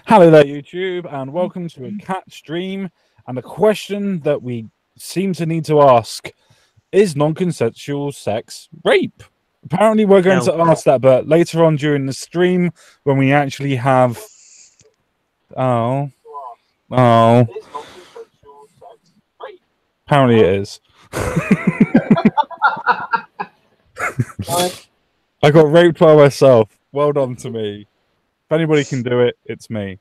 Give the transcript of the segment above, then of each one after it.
Hello there, YouTube, and welcome to a cat stream. And the question that we seem to need to ask is non-consensual sex rape? Apparently, we're going to ask that, but later on during the stream, when we actually have... Apparently it is. I got raped by myself. Well done to me. If anybody can do it, it's me.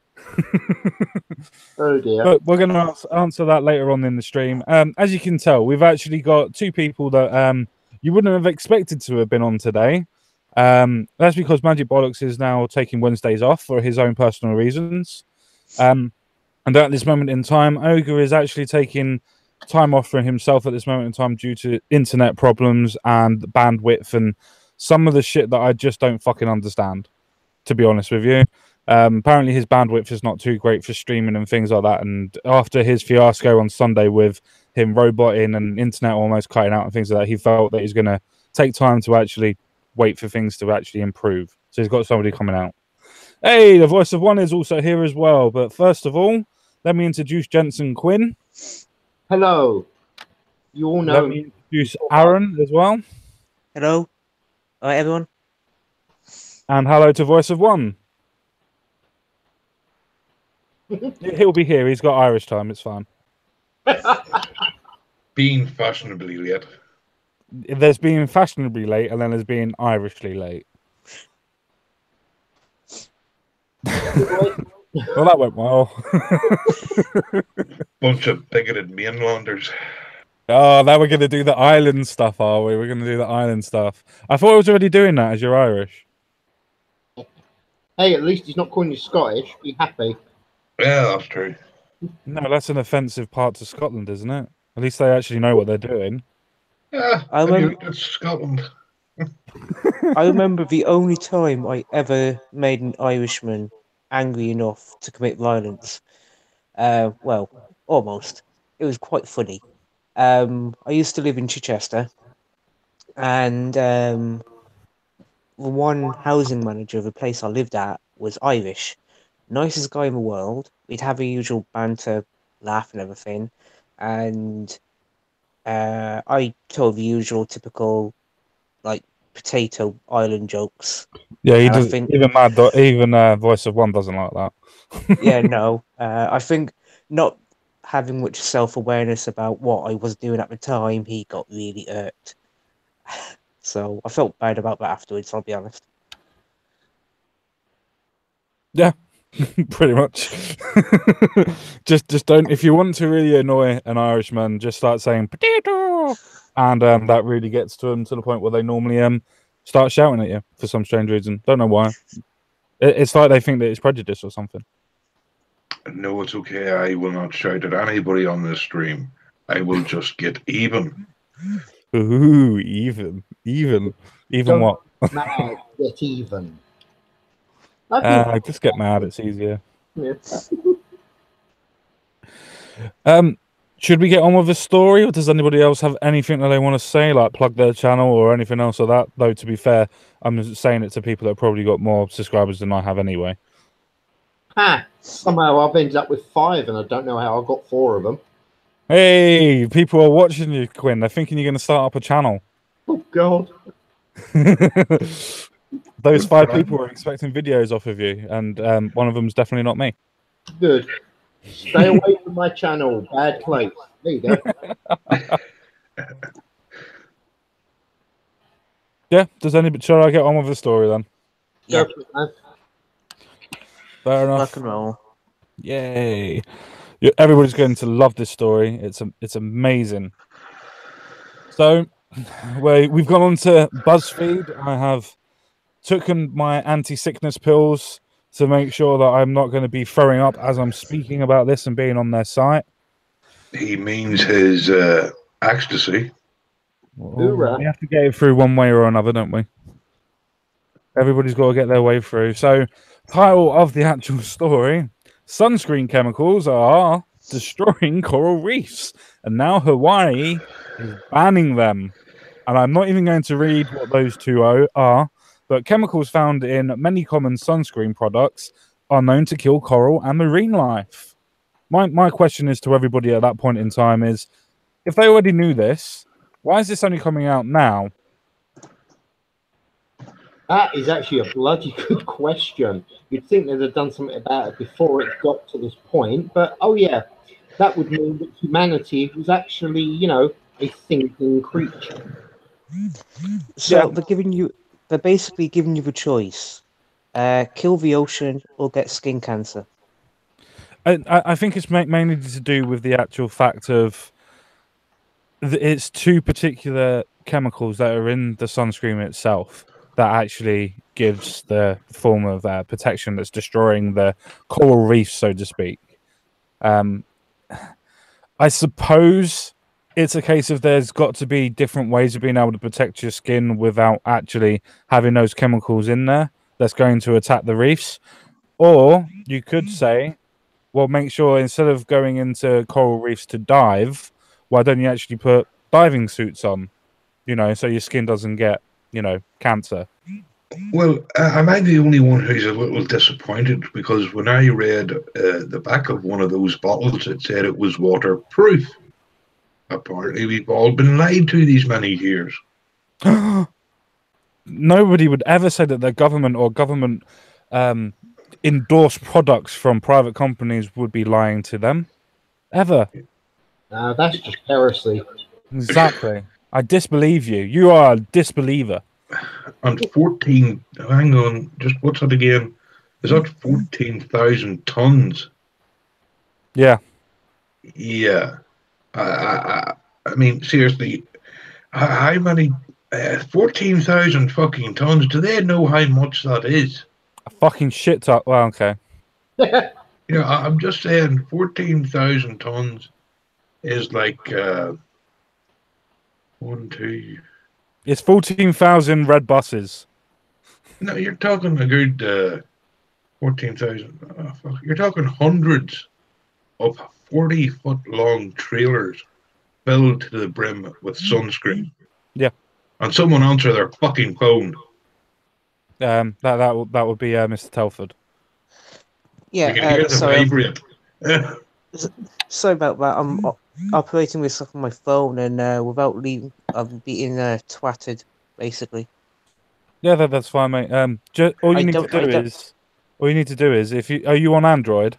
Oh dear. But we're going to answer that later on in the stream. As you can tell, we've actually got two people that you wouldn't have expected to have been on today. That's because Magic Bollocks is now taking Wednesdays off for his own personal reasons. And at this moment in time, Ogre is actually taking time off for himself at this moment in time due to internet problems and bandwidth and some of the shit that I just don't fucking understand, to be honest with you. Apparently his bandwidth is not too great for streaming and things like that, and after his fiasco on Sunday with him roboting and internet almost cutting out and things like that, he felt that he's going to take time to actually wait for things to actually improve. So he's got somebody coming out. Hey, the voice of one is also here as well, but first of all, let me introduce Jensen Quinn. Hello. You all know. Let me introduce Aaron as well. Hello. All right, everyone. And hello to voice of one. He'll be here. He's got Irish time. It's fine. Being fashionably late. There's being fashionably late, and then there's being Irishly late. Well, that went well. Bunch of bigoted mainlanders. Oh, now we're going to do the island stuff, are we? We're going to do the island stuff. I thought I was already doing that as you're Irish. Hey, at least he's not calling you Scottish. Be happy. Yeah, that's true. No, that's an offensive part to Scotland, isn't it? At least they actually know what they're doing. Yeah, I remember, it's Scotland. I remember the only time I ever made an Irishman angry enough to commit violence. Well, almost. It was quite funny. I used to live in Chichester, and the one housing manager of the place I lived at was Irish. Nicest guy in the world. We'd have the usual banter, laugh and everything, and I told the usual typical, like, potato island jokes. Yeah, he does. Even voice of one doesn't like that. Yeah, no. I think not having much self-awareness about what I was doing at the time, he got really irked. So I felt bad about that afterwards, I'll be honest. Yeah, pretty much. just don't. If you want to really annoy an Irishman, just start saying potato, and that really gets to them to the point where they normally start shouting at you for some strange reason. Don't know why. It's like they think that it's prejudice or something. No, it's okay. I will not shout at anybody on this stream. I will just get even. Ooh, even Don't what? Mad, get even. Just get mad. It's easier. Yeah. Should we get on with the story, or does anybody else have anything that they want to say, like plug their channel or anything else like that? Though, to be fair, I'm saying it to people that have probably got more subscribers than I have anyway. Somehow I've ended up with 5, and I don't know how I got 4 of them. Hey, people are watching you, Quinn. They're thinking you're going to start up a channel. Oh, God. Those 5 people are expecting videos off of you, and one of them's definitely not me. Good. Stay away from my channel. Bad place. There you go. Yeah, shall I get on with the story then? Yeah. Go for it, man. Fair enough. Rock and roll. Yay. Everybody's going to love this story. It's amazing. So, we've gone on to BuzzFeed. I have taken my anti-sickness pills to make sure that I'm not going to be throwing up as I'm speaking about this and being on their site. He means his ecstasy. We have to get it through one way or another, don't we? Everybody's got to get their way through. So, title of the actual story: sunscreen chemicals are destroying coral reefs, and now Hawaii is banning them. And I'm not even going to read what those two are, but chemicals found in many common sunscreen products are known to kill coral and marine life. My question is to everybody at that point in time is, if they already knew this, why is this only coming out now? That is actually a bloody good question. You'd think they'd have done something about it before it got to this point, but oh yeah, that would mean that humanity was actually, a thinking creature. So they're basically giving you the choice: kill the ocean or get skin cancer. I think it's mainly to do with the actual fact of it's two particular chemicals that are in the sunscreen itself that actually gives the form of protection that's destroying the coral reef, so to speak. I suppose it's a case of there's got to be different ways of being able to protect your skin without actually having those chemicals in there that's going to attack the reefs. Or you could say, well, make sure instead of going into coral reefs to dive, why don't you actually put diving suits on, so your skin doesn't get, cancer. Well, am I the only one who's a little disappointed? Because when I read the back of one of those bottles, it said it was waterproof. Apparently, we've all been lied to these many years. Nobody would ever say that the government or government endorsed products from private companies would be lying to them. Ever. That's just heresy. Exactly. I disbelieve you. You are a disbeliever. And 14, hang on, just what's that again? Is that 14,000 tons? Yeah. Yeah. I mean, seriously, how many? 14,000 fucking tons. Do they know how much that is? A fucking shit ton. Well, okay. I'm just saying 14,000 tons is like 1, 2. It's 14,000 red buses. No, you're talking a good 14,000. Oh, fuck. You're talking hundreds of 40-foot-long trailers filled to the brim with sunscreen. Yeah. And someone answer their fucking phone. That would be Mr. Telford. Yeah. You can hear the vibrate. Sorry about that. I'm operating this off my phone, and without leaving, I'm being twatted, basically. Yeah, that's fine, mate. All you need to do is, are you on Android?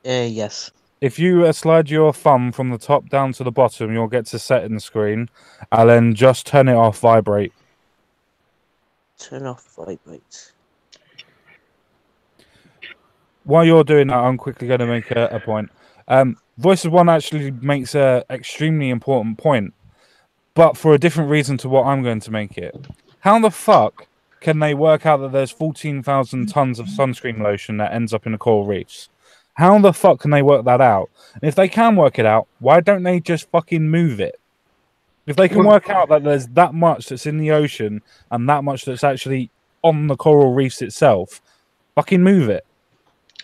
Yes. If you slide your thumb from the top down to the bottom, you'll get to settings screen, and then just turn it off vibrate. Turn off vibrate. While you're doing that, I'm quickly going to make a point. Voice of One actually makes an extremely important point, but for a different reason to what I'm going to make it. How the fuck can they work out that there's 14,000 tons of sunscreen lotion that ends up in the coral reefs? How the fuck can they work that out? And if they can work it out, why don't they just fucking move it? If they can work out that there's that much that's in the ocean and that much that's actually on the coral reefs itself, fucking move it.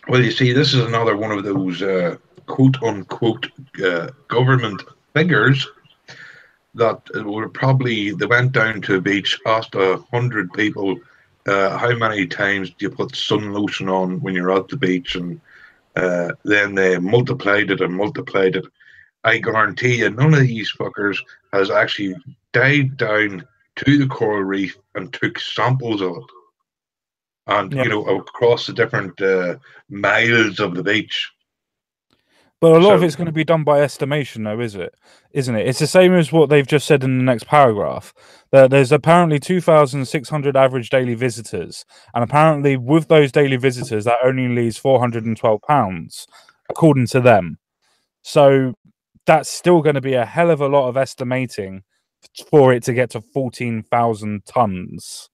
Well, you see, this is another one of those quote-unquote government figures that they went down to a beach, asked 100 people how many times do you put sun lotion on when you're at the beach, and then they multiplied it and multiplied it. I guarantee you none of these fuckers has actually dived down to the coral reef and took samples of it. And, across the different miles of the beach. But a lot of it's going to be done by estimation, though, isn't it? It's the same as what they've just said in the next paragraph. There's apparently 2,600 average daily visitors. And apparently with those daily visitors, that only leaves £412, according to them. So that's still going to be a hell of a lot of estimating for it to get to 14,000 tons.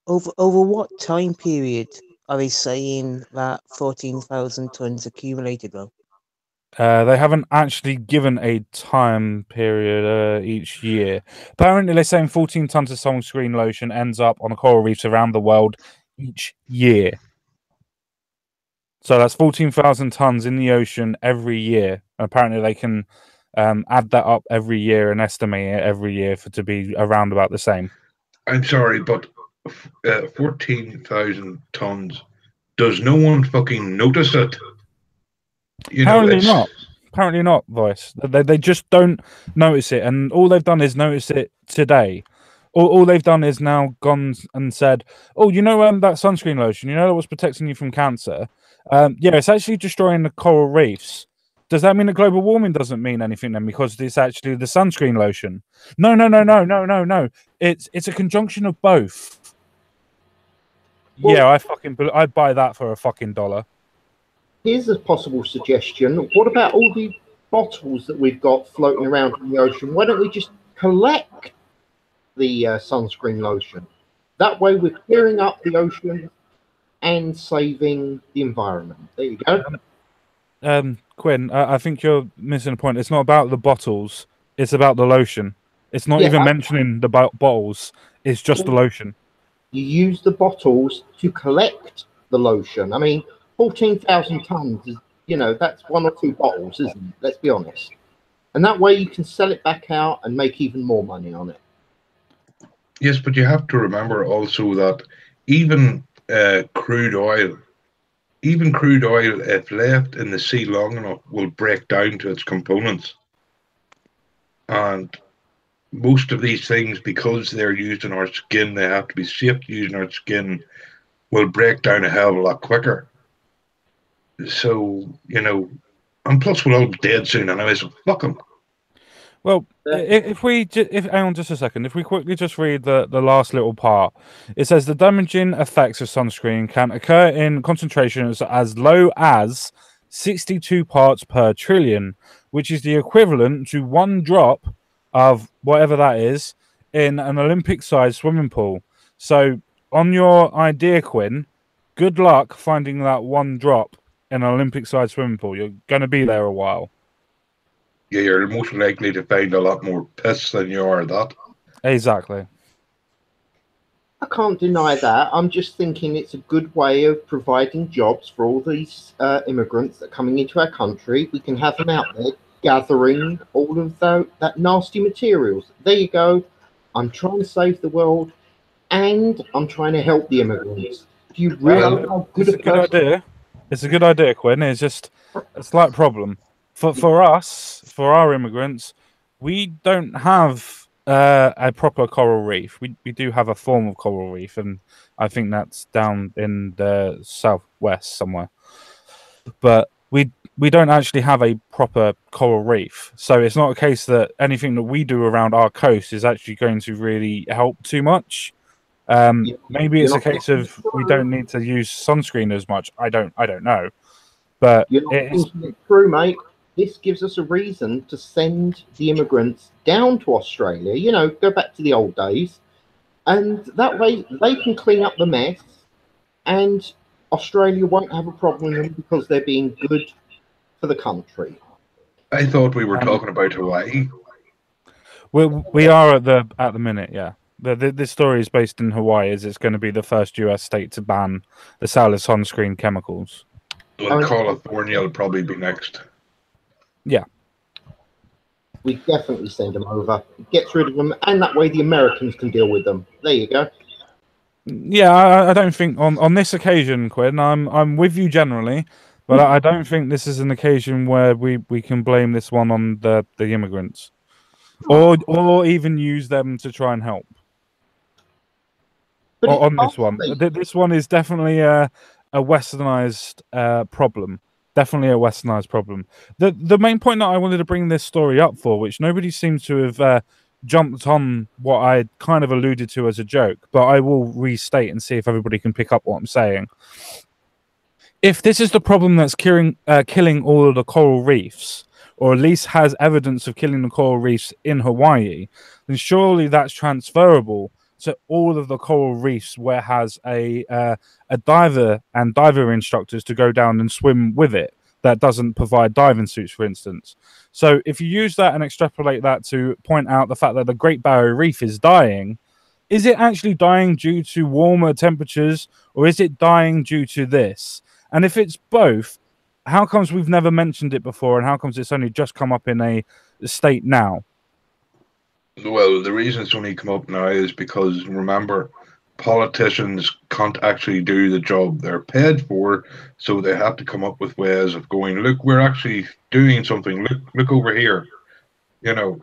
Over what time period are they saying that 14,000 tons accumulated, though? They haven't actually given a time period each year. Apparently, they're saying 14 tons of sunscreen lotion ends up on the coral reefs around the world each year. So that's 14,000 tons in the ocean every year. And apparently, they can add that up every year and estimate it every year to be around about the same. I'm sorry, but 14,000 tons does no one fucking notice it? Apparently not. Apparently not, Voice. They just don't notice it, and all they've done is notice it today. All they've done is now gone and said, "Oh, that sunscreen lotion. That was protecting you from cancer. Yeah, it's actually destroying the coral reefs. Does that mean that global warming doesn't mean anything then because it's actually the sunscreen lotion? No, no, no, no, no, no, no. It's a conjunction of both. Well, yeah, I'd buy that for a fucking $1. Here's a possible suggestion. What about all the bottles that we've got floating around in the ocean? Why don't we just collect the sunscreen lotion? That way we're clearing up the ocean and saving the environment. There you go. Quinn, I think you're missing a point. It's not about the bottles. It's about the lotion. It's not Yeah, even mentioning the bottles. It's just the lotion. You use the bottles to collect the lotion. I mean, 14,000 tons is, that's 1 or 2 bottles, isn't it? Let's be honest. And that way you can sell it back out and make even more money on it. Yes, but you have to remember also that even crude oil, if left in the sea long enough, will break down to its components. And most of these things, because they're used in our skin, they have to be safe to use in our skin, will break down a hell of a lot quicker. So, and plus we'll all be dead soon anyway, so fuck them. Well, if hang on just a second, if we quickly just read the last little part, it says the damaging effects of sunscreen can occur in concentrations as low as 62 parts per trillion, which is the equivalent to 1 drop of whatever that is in an Olympic-sized swimming pool. So, on your idea, Quinn, good luck finding that 1 drop in an Olympic-sized swimming pool. You're going to be there a while. Yeah, you're most likely to find a lot more piss than you are that. Exactly. I can't deny that. I'm just thinking it's a good way of providing jobs for all these immigrants that are coming into our country. We can have them out there gathering all of that nasty materials. There you go. I'm trying to save the world, and I'm trying to help the immigrants. Do you realize how good it's a good idea? It's a good idea, Quinn. It's just a slight problem for us, for our immigrants. We don't have a proper coral reef. We do have a form of coral reef, and I think that's down in the southwest somewhere. But we don't actually have a proper coral reef, so it's not a case that anything that we do around our coast is actually going to really help too much. Maybe it's a case of we don't need to use sunscreen as much. I don't know, but you're not thinking it through, mate. This gives us a reason to send the immigrants down to Australia. Go back to the old days, and that way they can clean up the mess, and Australia won't have a problem with them because they're being good for the country. I thought we were talking about Hawaii. We are at the minute, yeah. This story is based in Hawaii, as it's going to be the first US state to ban the sale of sunscreen chemicals. Well, California will probably be next. Yeah. We definitely send them over, get rid of them, and that way the Americans can deal with them. There you go. Yeah, I don't think on this occasion, Quinn, I'm with you generally, but I don't think this is an occasion where we can blame this one on the immigrants, or even use them to try and help. But on this one, this one is definitely a westernized problem. Definitely a westernized problem. The main point that I wanted to bring this story up for, which nobody seems to have jumped on what I kind of alluded to as a joke, but I will restate and see if everybody can pick up what I'm saying. If this is the problem that's killing all of the coral reefs, or at least has evidence of killing the coral reefs in Hawaii, then surely that's transferable to all of the coral reefs where has a diver and diver instructors to go down and swim with it that doesn't provide diving suits, for instance. So if you use that and extrapolate that to point out the fact that the Great Barrier Reef is dying, is it actually dying due to warmer temperatures, or is it dying due to this? And if it's both, how comes we've never mentioned it before, and how comes it's only just come up in a state now? Well, the reason it's only come up now is because, remember, politicians can't actually do the job they're paid for, so they have to come up with ways of going, look, we're actually doing something. Look over here. You know,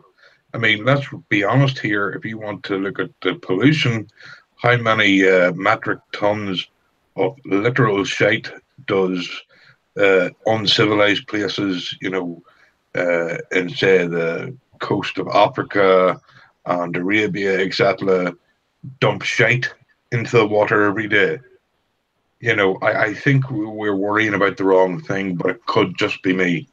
I mean, let's be honest here. If you want to look at the pollution, how many metric tons of literal shite does uncivilized places, in say the coast of Africa and Arabia, etc., dump shite into the water every day? I think we're worrying about the wrong thing, but it could just be me.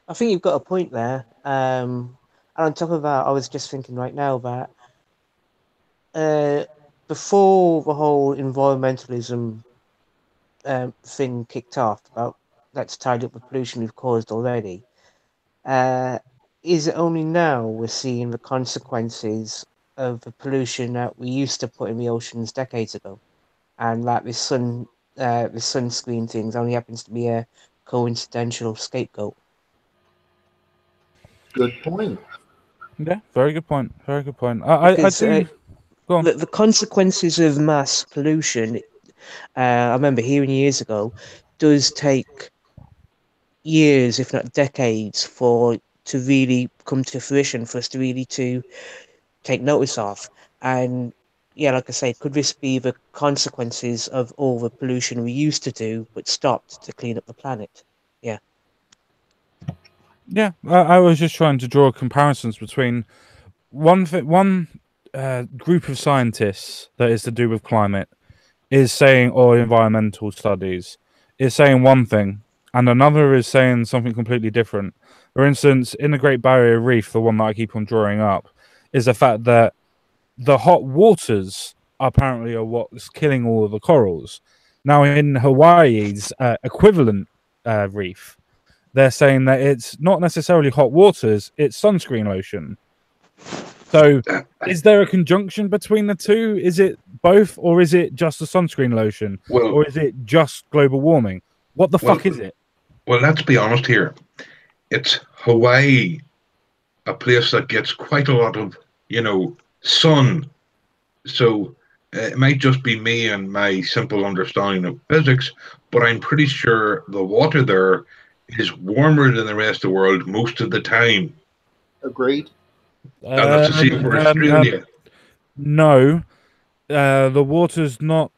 I think you've got a point there. And on top of that, I was just thinking right now that before the whole environmentalism thing kicked off, about that's tied up with pollution we've caused already, is it only now we're seeing the consequences of the pollution that we used to put in the oceans decades ago? And like this sunscreen things only happens to be a coincidental scapegoat. Good point. Yeah, very good point. Very good point. I do. Go on. The consequences of mass pollution, I remember hearing years ago, does take years, if not decades, to really come to fruition, for us to really to take notice of. And yeah, like I say, could this be the consequences of all the pollution we used to do but stopped to clean up the planet? Yeah. Yeah, I was just trying to draw comparisons between one group of scientists that is to do with climate is saying, or environmental studies is saying one thing, and another is saying something completely different. For instance, in the Great Barrier Reef, the one that I keep on drawing up, is the fact that the hot waters apparently are what's killing all of the corals. Now, in Hawaii's equivalent reef, they're saying that it's not necessarily hot waters, it's sunscreen lotion. So, is there a conjunction between the two? Is it both, or is it just the sunscreen lotion? Well, or is it just global warming? What the fuck is it? Well, let's be honest here. It's Hawaii, a place that gets quite a lot of, sun. So it might just be me and my simple understanding of physics, but I'm pretty sure the water there is warmer than the rest of the world most of the time. Agreed. And that's the same for Australia. No, the water's not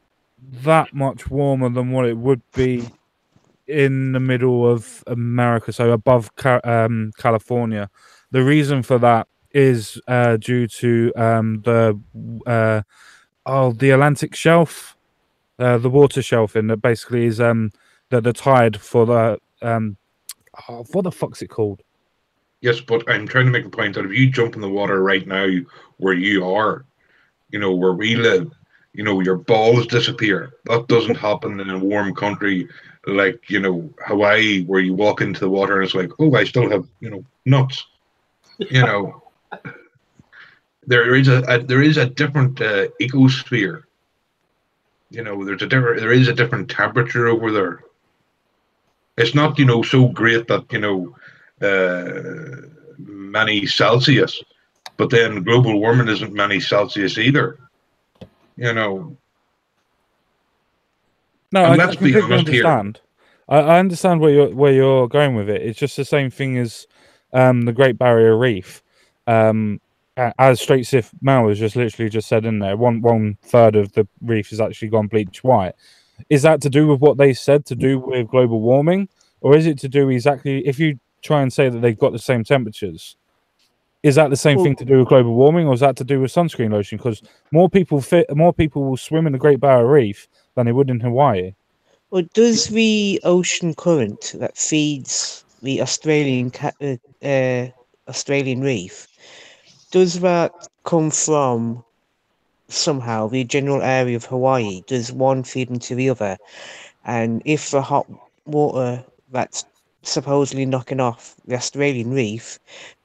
that much warmer than what it would be in the middle of America, so above California. The reason for that is due to the Atlantic shelf, the water shelf, and that basically is the tide for the what the fuck's it called? Yes, but I'm trying to make a point that if you jump in the water right now where you are, where we live, your balls disappear. That doesn't happen in a warm country like, Hawaii, where you walk into the water and it's like, oh, I still have, nuts. There is a different ecosphere. There is a different temperature over there. It's not, so great that, many Celsius, but then global warming isn't many Celsius either. No, I completely understand. I understand where you're going with it. It's just the same thing as the Great Barrier Reef. As Straight Sif Mal has just literally just said in there, one third of the reef has actually gone bleach white. Is that to do with what they said to do with global warming, or is it to do exactly, if you try and say that they've got the same temperatures, is that the same thing to do with global warming, or is that to do with sunscreen lotion? Because more people will swim in the Great Barrier Reef than they would in Hawaii. Well, does the ocean current that feeds the Australian reef, does that come from somehow the general area of Hawaii? Does one feed into the other? And if the hot water that's supposedly knocking off the Australian reef,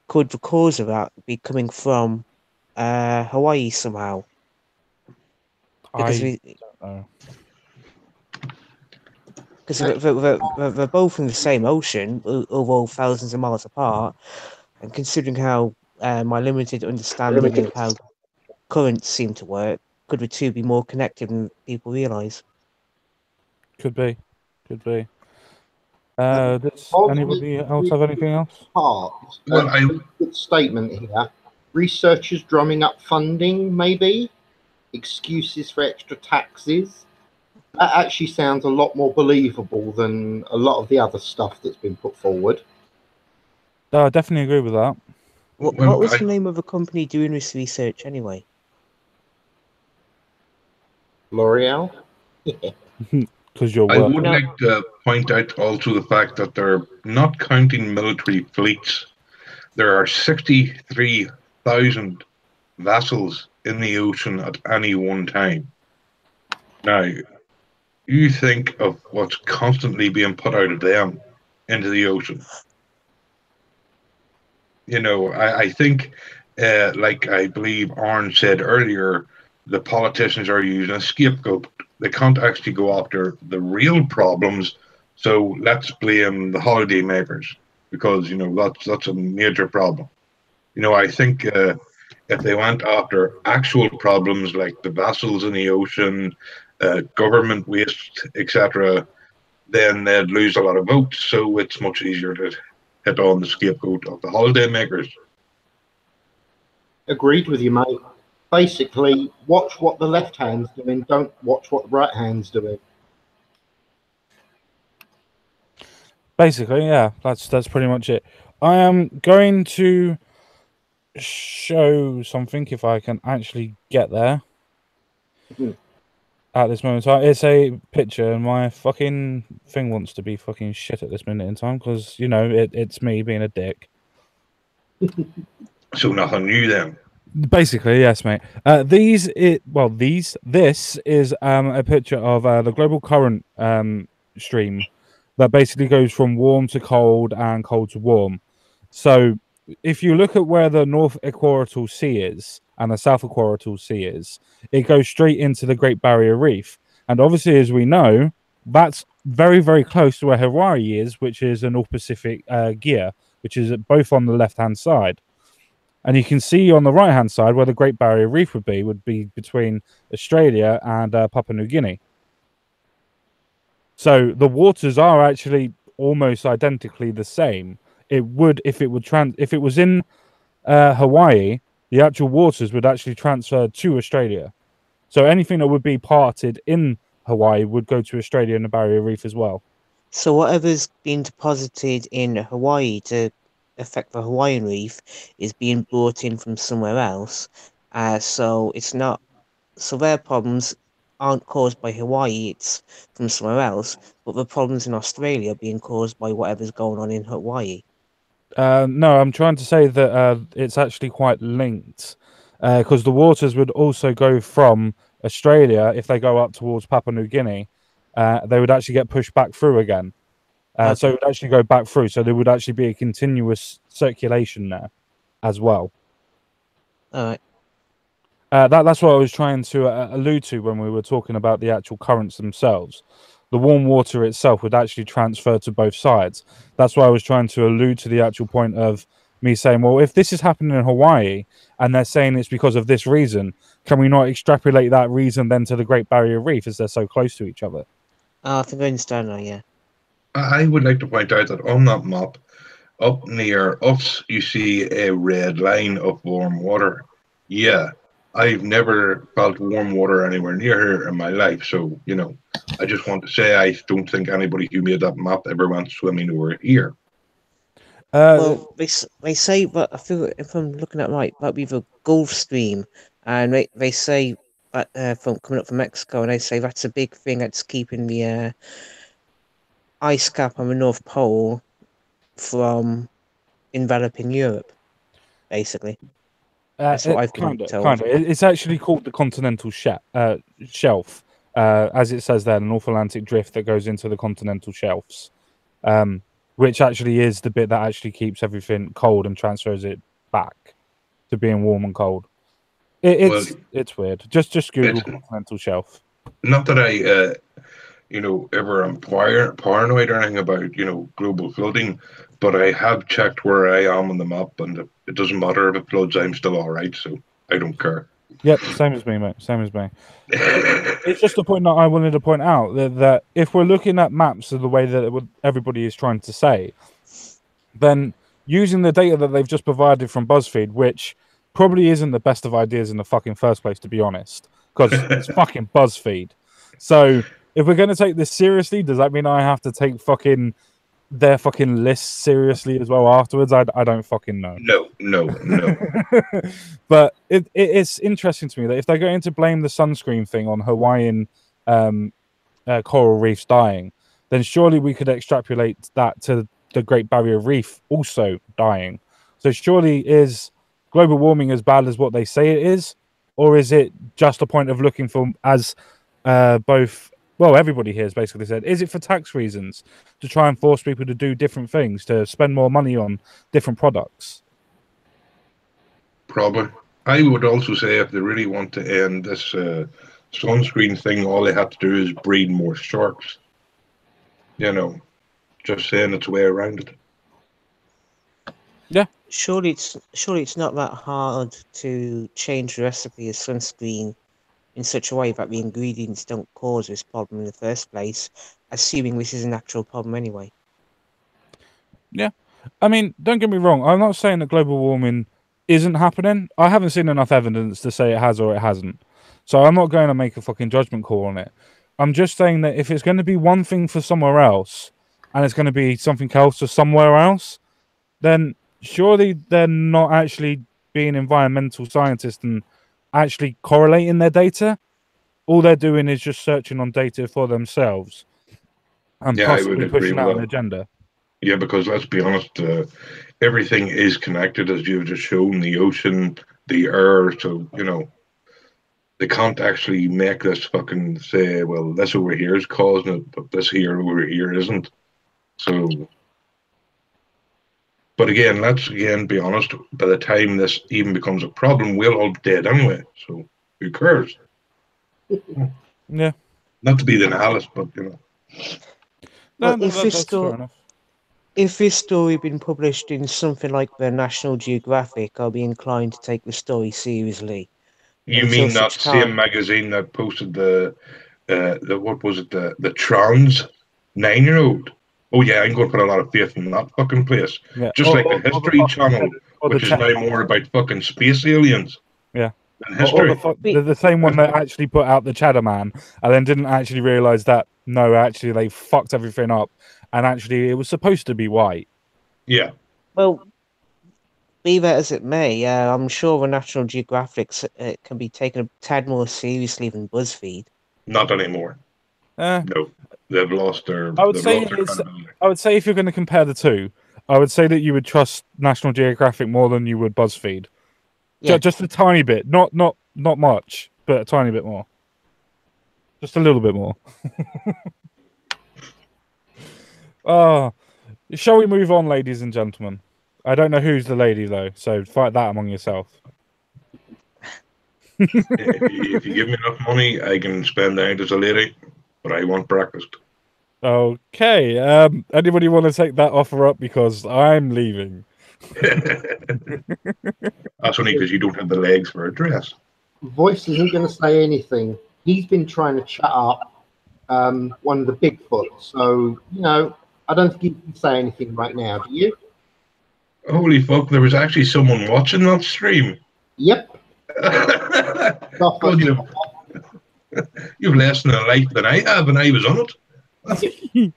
could the cause of that be coming from Hawaii somehow? Because I don't know. Because they're both in the same ocean, although thousands of miles apart. And considering how my limited understanding of how currents seem to work, could the two be more connected than people realise? Could be. Does Of anybody the else have anything else? parts, Well, a good statement here. Researchers drumming up funding, maybe excuses for extra taxes. That actually sounds a lot more believable than a lot of the other stuff that's been put forward. I definitely agree with that. What was the name of the company doing this research anyway? L'Oreal? Because you're I worth would it. like to point out also the fact that they're not counting military fleets. There are 63,000 vessels in the ocean at any one time. Now, you think of what's constantly being put out of them into the ocean. You know, I think, like I believe Arn said earlier, the politicians are using a scapegoat. They can't actually go after the real problems, so let's blame the holiday makers because that's a major problem. I think if they went after actual problems like the vessels in the ocean, government waste, etc., then they'd lose a lot of votes. So it's much easier to hit on the scapegoat of the holiday makers. Agreed with you, mate. Basically, watch what the left hand's doing, don't watch what the right hand's doing. Basically, yeah, that's pretty much it. I am going to show something if I can actually get there at this moment in time. It's a picture, and my fucking thing wants to be fucking shit at this minute in time because it's me being a dick. So nothing new then. Basically, yes, mate. This is a picture of the global current stream that basically goes from warm to cold and cold to warm. So if you look at where the North Equatorial Sea is and the South Equatorial Sea is, it goes straight into the Great Barrier Reef. And obviously, as we know, that's very, very close to where Hawaii is, which is a North Pacific gear, which is both on the left-hand side. And you can see on the right-hand side where the Great Barrier Reef would be between Australia and Papua New Guinea. So the waters are actually almost identically the same. It would, if it was in Hawaii, the actual waters would actually transfer to Australia. So anything that would be parted in Hawaii would go to Australia and the Barrier Reef as well. So whatever's been deposited in Hawaii to affect the Hawaiian Reef is being brought in from somewhere else. So it's not. So their problems aren't caused by Hawaii; it's from somewhere else. But the problems in Australia are being caused by whatever's going on in Hawaii. No, I'm trying to say that it's actually quite linked because the waters would also go from Australia if they go up towards Papua New Guinea. They would actually get pushed back through again. So it would actually go back through. So there would actually be a continuous circulation there as well. All right. That's what I was trying to allude to when we were talking about the actual currents themselves. The warm water itself would actually transfer to both sides. That's why I was trying to allude to the actual point of me saying, well, if this is happening in Hawaii and they're saying it's because of this reason, can we not extrapolate that reason then to the Great Barrier Reef as they're so close to each other? I think I understand now, yeah. I would like to point out that on that map, up near us, you see a red line of warm water. Yeah, I've never felt warm water anywhere near here in my life. So, I just want to say I don't think anybody who made that map ever went swimming over here. Well, they say, but I feel if I'm looking at right, that'd be the Gulf Stream, and they say that from coming up from Mexico, and they say that's a big thing that's keeping the ice cap on the North Pole from enveloping Europe, basically. That's what I've been told. Kind of. It's actually called the continental shelf, as it says there, the North Atlantic drift that goes into the continental shelves, which actually is the bit that actually keeps everything cold and transfers it back to being warm and cold. It's weird. Just Google continental shelf. Not that I ever am paranoid or anything about, global flooding, but I have checked where I am on the map, and it doesn't matter if it floods, I'm still all right, so I don't care. Yep, same as me, mate. Same as me. It's just a point that I wanted to point out that if we're looking at maps of the way that everybody is trying to say, then using the data that they've just provided from BuzzFeed, which probably isn't the best of ideas in the fucking first place, to be honest, because it's fucking BuzzFeed. So if we're going to take this seriously, does that mean I have to take their fucking lists seriously as well afterwards? I don't fucking know. No. But it's interesting to me that if they're going to blame the sunscreen thing on Hawaiian coral reefs dying, then surely we could extrapolate that to the Great Barrier Reef also dying. So surely is global warming as bad as what they say it is, or is it just a point of looking for as both? Well, everybody here has basically said, is it for tax reasons to try and force people to do different things, to spend more money on different products? Probably. I would also say if they really want to end this sunscreen thing, all they have to do is breed more sharks. You know, just saying it's a way around it. Yeah. Surely it's not that hard to change the recipe of sunscreen in such a way that the ingredients don't cause this problem in the first place, assuming this is an actual problem anyway. Yeah. I mean, don't get me wrong. I'm not saying that global warming isn't happening. I haven't seen enough evidence to say it has or it hasn't. So I'm not going to make a fucking judgment call on it. I'm just saying that if it's going to be one thing for somewhere else and it's going to be something else for somewhere else, then surely they're not actually being environmental scientists and actually correlating their data. All they're doing is just searching on data for themselves and possibly pushing out an agenda. Yeah, because let's be honest, everything is connected, as you've just shown, the ocean, the air. So, you know, they can't actually make this fucking say, well, this over here is causing it, but this here over here isn't. So, but again, let's again be honest, by the time this even becomes a problem, we'll all be dead anyway. So, who cares? Yeah. Not to be the nihilist, but, you know. Well, That's fair enough. If this story had been published in something like the National Geographic, I'll be inclined to take the story seriously. You mean that same magazine that posted the what was it, the trans 9-year-old? Oh yeah, I'm going to put a lot of faith in that fucking place. Yeah. Just like the History Channel, which is now more about fucking space aliens. Yeah. Than history. The same one that actually put out the Cheddar Man and then didn't actually realise that, no, actually they fucked everything up and actually it was supposed to be white. Yeah. Well, be that as it may, I'm sure the National Geographic can be taken a tad more seriously than BuzzFeed. Not anymore. No, they've lost their. I would say if you're going to compare the two, I would say that you would trust National Geographic more than you would BuzzFeed. Yeah. Just a tiny bit, not much, but a tiny bit more. Just a little bit more. Shall we move on, ladies and gentlemen? I don't know who's the lady though, so fight that among yourself. If you give me enough money, I can spend out as a lady, but I want breakfast. Okay. Anybody want to take that offer up because I'm leaving? That's only because you don't have the legs for a dress. Voice isn't going to say anything. He's been trying to chat up one of the Bigfoot, so you know I don't think he can say anything right now. Do you? Holy fuck! There was actually someone watching that stream. Yep. God, you've less than a life than I have, and I was on it.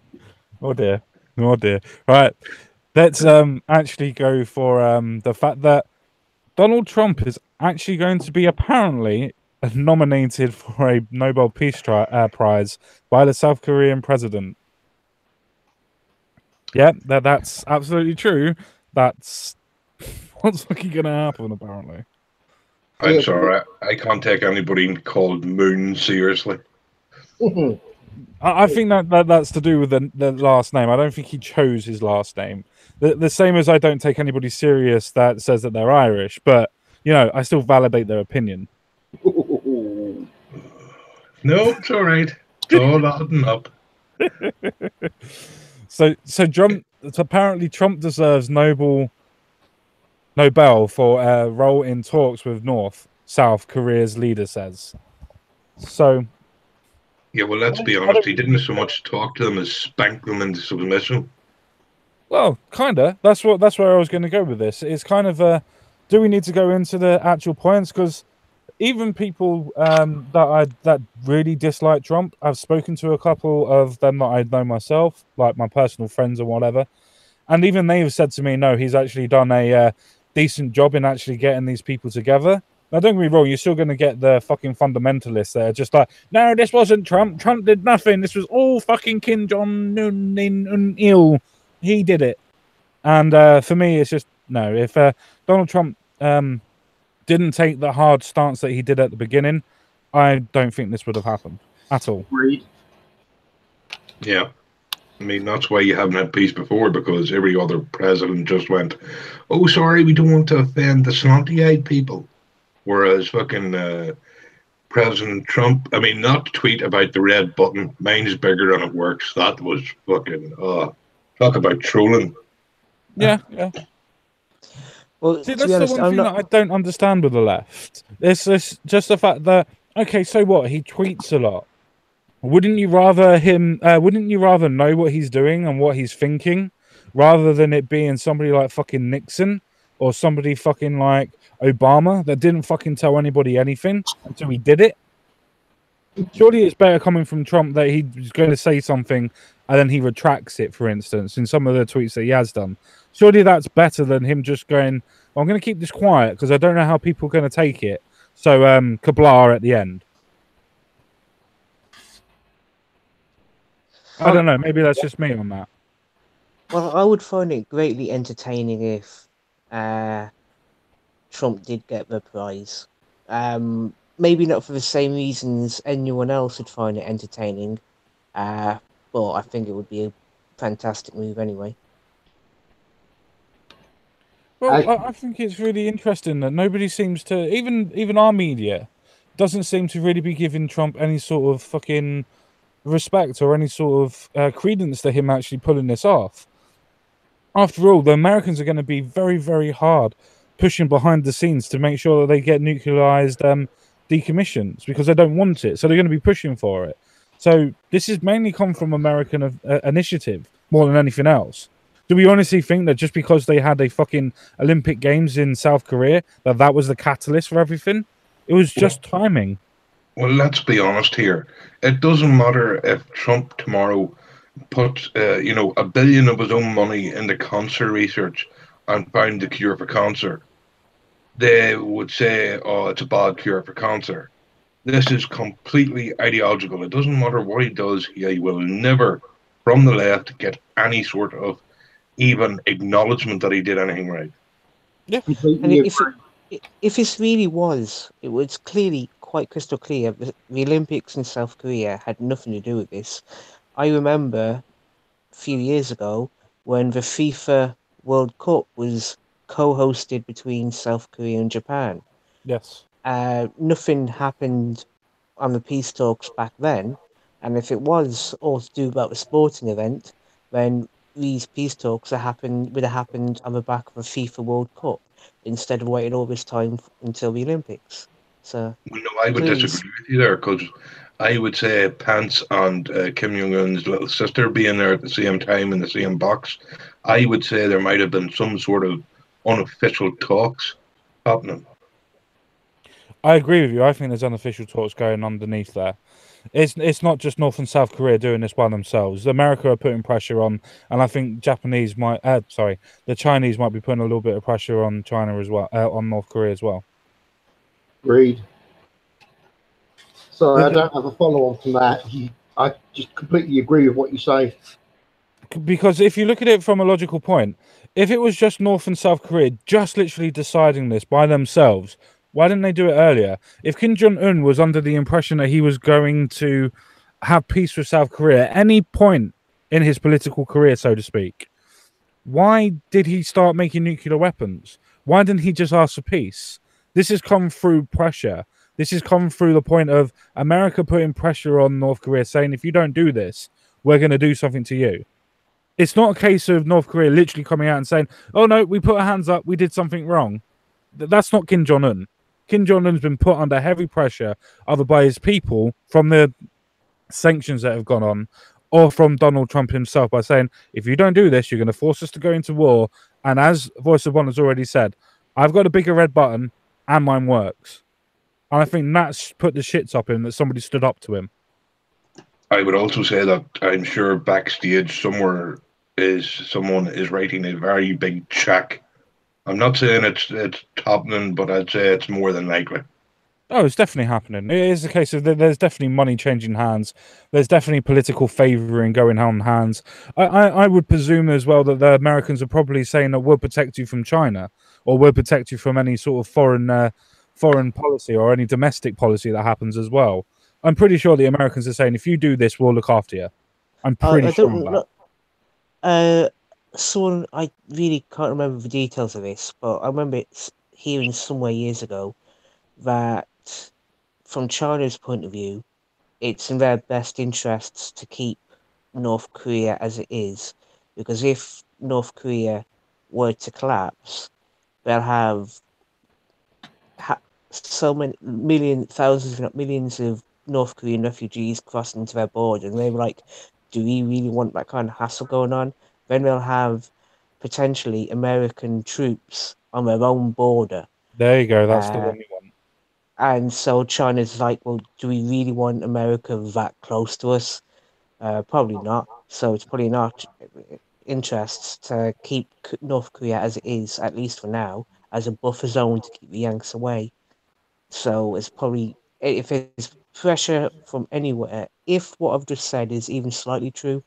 Oh dear. Right. Let's actually go for the fact that Donald Trump is actually going to be apparently nominated for a Nobel Peace Prize by the South Korean president. Yeah, that's absolutely true. That's what's fucking going to happen, apparently. I'm sorry, I can't take anybody called Moon seriously. I think that's to do with the last name. I don't think he chose his last name. The same as I don't take anybody serious that says that they're Irish, but you know, I still validate their opinion. No, it's all right. It's all adding up. So apparently Trump deserves Nobel for a role in talks with North. South Korea's leader says. So, Yeah, well, let's be honest. He didn't so much talk to them as spank them into submission. well, kinda. That's where I was going to go with this. It's kind of do we need to go into the actual points? Because even people that really dislike Trump, I've spoken to a couple of them that I know myself, like my personal friends or whatever, and even they have said to me, no, he's actually done a decent job in actually getting these people together. Now, don't get me wrong, you're still going to get the fucking fundamentalists that are just like, no, this wasn't Trump. Trump did nothing. This was all fucking Kim Jong-un. He did it. And for me, it's just, no. If Donald Trump didn't take the hard stance that he did at the beginning, I don't think this would have happened at all. Agreed. Yeah. I mean, that's why you haven't had peace before, because every other president just went, oh, sorry, we don't want to offend the slanty-eyed people. Whereas fucking President Trump, I mean, not to tweet about the red button, mine's bigger and it works. That was fucking, talk about trolling. Yeah. Well, See, to that's be honest, the one thing that I don't understand with the left. It's just the fact that, okay, so what? He tweets a lot. Wouldn't you rather know what he's doing and what he's thinking, rather than it being somebody like fucking Nixon or somebody fucking like Obama that didn't fucking tell anybody anything until he did it? Surely it's better coming from Trump that he's going to say something and then he retracts it, for instance, in some of the tweets that he has done. Surely that's better than him just going, I'm going to keep this quiet because I don't know how people are going to take it. So, kablah at the end. I don't know. Maybe that's just me on that. Well, I would find it greatly entertaining if Trump did get the prize. Maybe not for the same reasons anyone else would find it entertaining, but I think it would be a fantastic move anyway. Well, I think it's really interesting that nobody seems to, even our media, doesn't seem to really be giving Trump any sort of fucking respect or any sort of credence to him actually pulling this off. After all, the Americans are going to be very, very hard pushing behind the scenes to make sure that they get nuclearized decommissions because they don't want it. So they're going to be pushing for it. So this has mainly come from American initiative more than anything else. Do we honestly think that just because they had a fucking Olympic Games in South Korea, that was the catalyst for everything? It was just timing. Well, let's be honest here. It doesn't matter if Trump tomorrow puts, $1 billion of his own money into cancer research and found the cure for cancer. They would say, oh, it's a bad cure for cancer. This is completely ideological. It doesn't matter what he does. He will never, from the left, get any sort of even acknowledgement that he did anything right. Yeah. And if this really was, it was clearly quite crystal clear that the Olympics in South Korea had nothing to do with this. I remember a few years ago when the FIFA World Cup was co-hosted between South Korea and Japan. Yes. Nothing happened on the peace talks back then, and if it was all to do about a sporting event, then these peace talks would have happened on the back of a FIFA World Cup instead of waiting all this time until the Olympics. So, no, I would disagree with you there, because I would say Pence and Kim Jong-un's little sister being there at the same time in the same box, I would say there might have been some sort of unofficial talks happening. I agree with you. I think there's unofficial talks going underneath there. It's not just North and South Korea doing this by themselves. America are putting pressure on, and I think the Chinese might be putting a little bit of pressure on China as well, on North Korea as well. Agreed. Sorry, I don't have a follow-on from that. I just completely agree with what you say. Because if you look at it from a logical point, if it was just North and South Korea just literally deciding this by themselves, why didn't they do it earlier? If Kim Jong-un was under the impression that he was going to have peace with South Korea at any point in his political career, so to speak, why did he start making nuclear weapons? Why didn't he just ask for peace? This has come through pressure. This has come through the point of America putting pressure on North Korea, saying, if you don't do this, we're going to do something to you. It's not a case of North Korea literally coming out and saying, oh, no, we put our hands up, we did something wrong. That's not Kim Jong-un. Kim Jong-un's been put under heavy pressure, either by his people from the sanctions that have gone on, or from Donald Trump himself by saying, if you don't do this, you're going to force us to go into war. And as Voice of One has already said, I've got a bigger red button and mine works. And I think that's put the shits up him that somebody stood up to him. I would also say that I'm sure backstage somewhere someone is writing a very big check. I'm not saying it's happening, but I'd say it's more than likely. Oh, it's definitely happening. It is a case of there's definitely money changing hands. There's definitely political favouring going on hands. I would presume as well that the Americans are probably saying that we'll protect you from China, or we'll protect you from any sort of foreign policy or any domestic policy that happens as well. I'm pretty sure the Americans are saying, if you do this, we'll look after you. I'm pretty sure of that. Someone, I really can't remember the details of this, but I remember hearing somewhere years ago that from China's point of view, it's in their best interests to keep North Korea as it is, because if North Korea were to collapse, they'll have so many thousands, if not millions of North Korean refugees crossing into their border, and they were like, do we really want that kind of hassle going on? Then they'll have potentially American troops on their own border. There you go, that's the one we want. And so China's like, well, do we really want America that close to us? Probably not. So it's probably not interests to keep North Korea as it is, at least for now, as a buffer zone to keep the Yanks away. So it's probably, if there's pressure from anywhere, if what I've just said is even slightly true,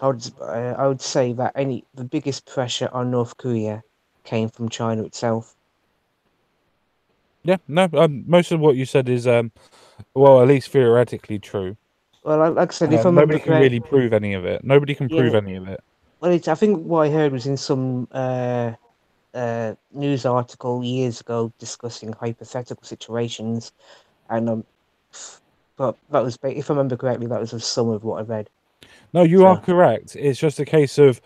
I would say that the biggest pressure on North Korea came from China itself. Yeah, no, most of what you said is, well, at least theoretically true. Well, like I said, if I remember nobody can really prove any of it. Nobody can prove any of it. Well, I think what I heard was in some news article years ago discussing hypothetical situations, and but that was, if I remember correctly, that was some of what I read. No, you are correct. It's just a case of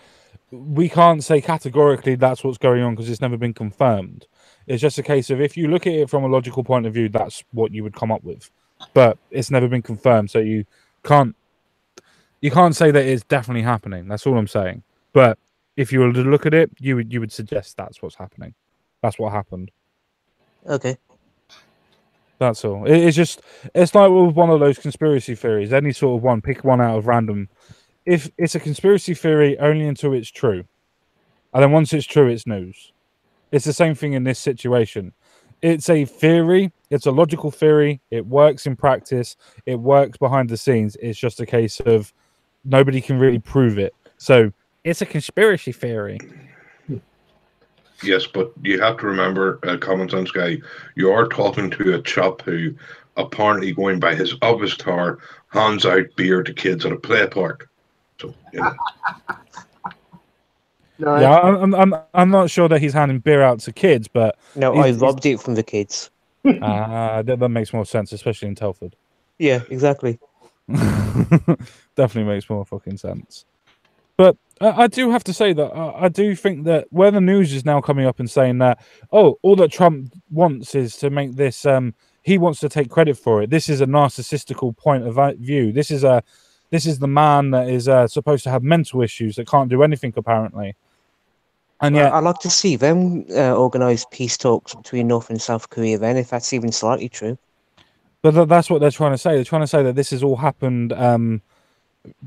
we can't say categorically that's what's going on because it's never been confirmed. It's just a case of if you look at it from a logical point of view, that's what you would come up with, but it's never been confirmed, so you can't say that it's definitely happening. That's all I'm saying. But if you were to look at it, you would suggest that's what's happening. That's what happened. Okay. That's all. It's like with one of those conspiracy theories. Any sort of one, pick one out of random. If it's a conspiracy theory only until it's true, and then once it's true, it's news. It's the same thing in this situation. It's a theory. It's a logical theory. It works in practice. It works behind the scenes. It's just a case of nobody can really prove it. So it's a conspiracy theory. Yes, but you have to remember, Common Sense Guy, you are talking to a chap who, apparently going by his avatar, hands out beer to kids at a play park. So, you know. No, yeah, I'm not sure that he's handing beer out to kids, but no, I robbed it from the kids. That makes more sense, especially in Telford. Yeah, exactly. Definitely makes more fucking sense. But I do have to say that I do think that where the news is now coming up and saying that, oh, all that Trump wants is to make this, he wants to take credit for it. This is a narcissistical point of view. This is the man that is supposed to have mental issues that can't do anything apparently. And yet, I'd like to see them organise peace talks between North and South Korea then, if that's even slightly true. But that's what they're trying to say. They're trying to say that this has all happened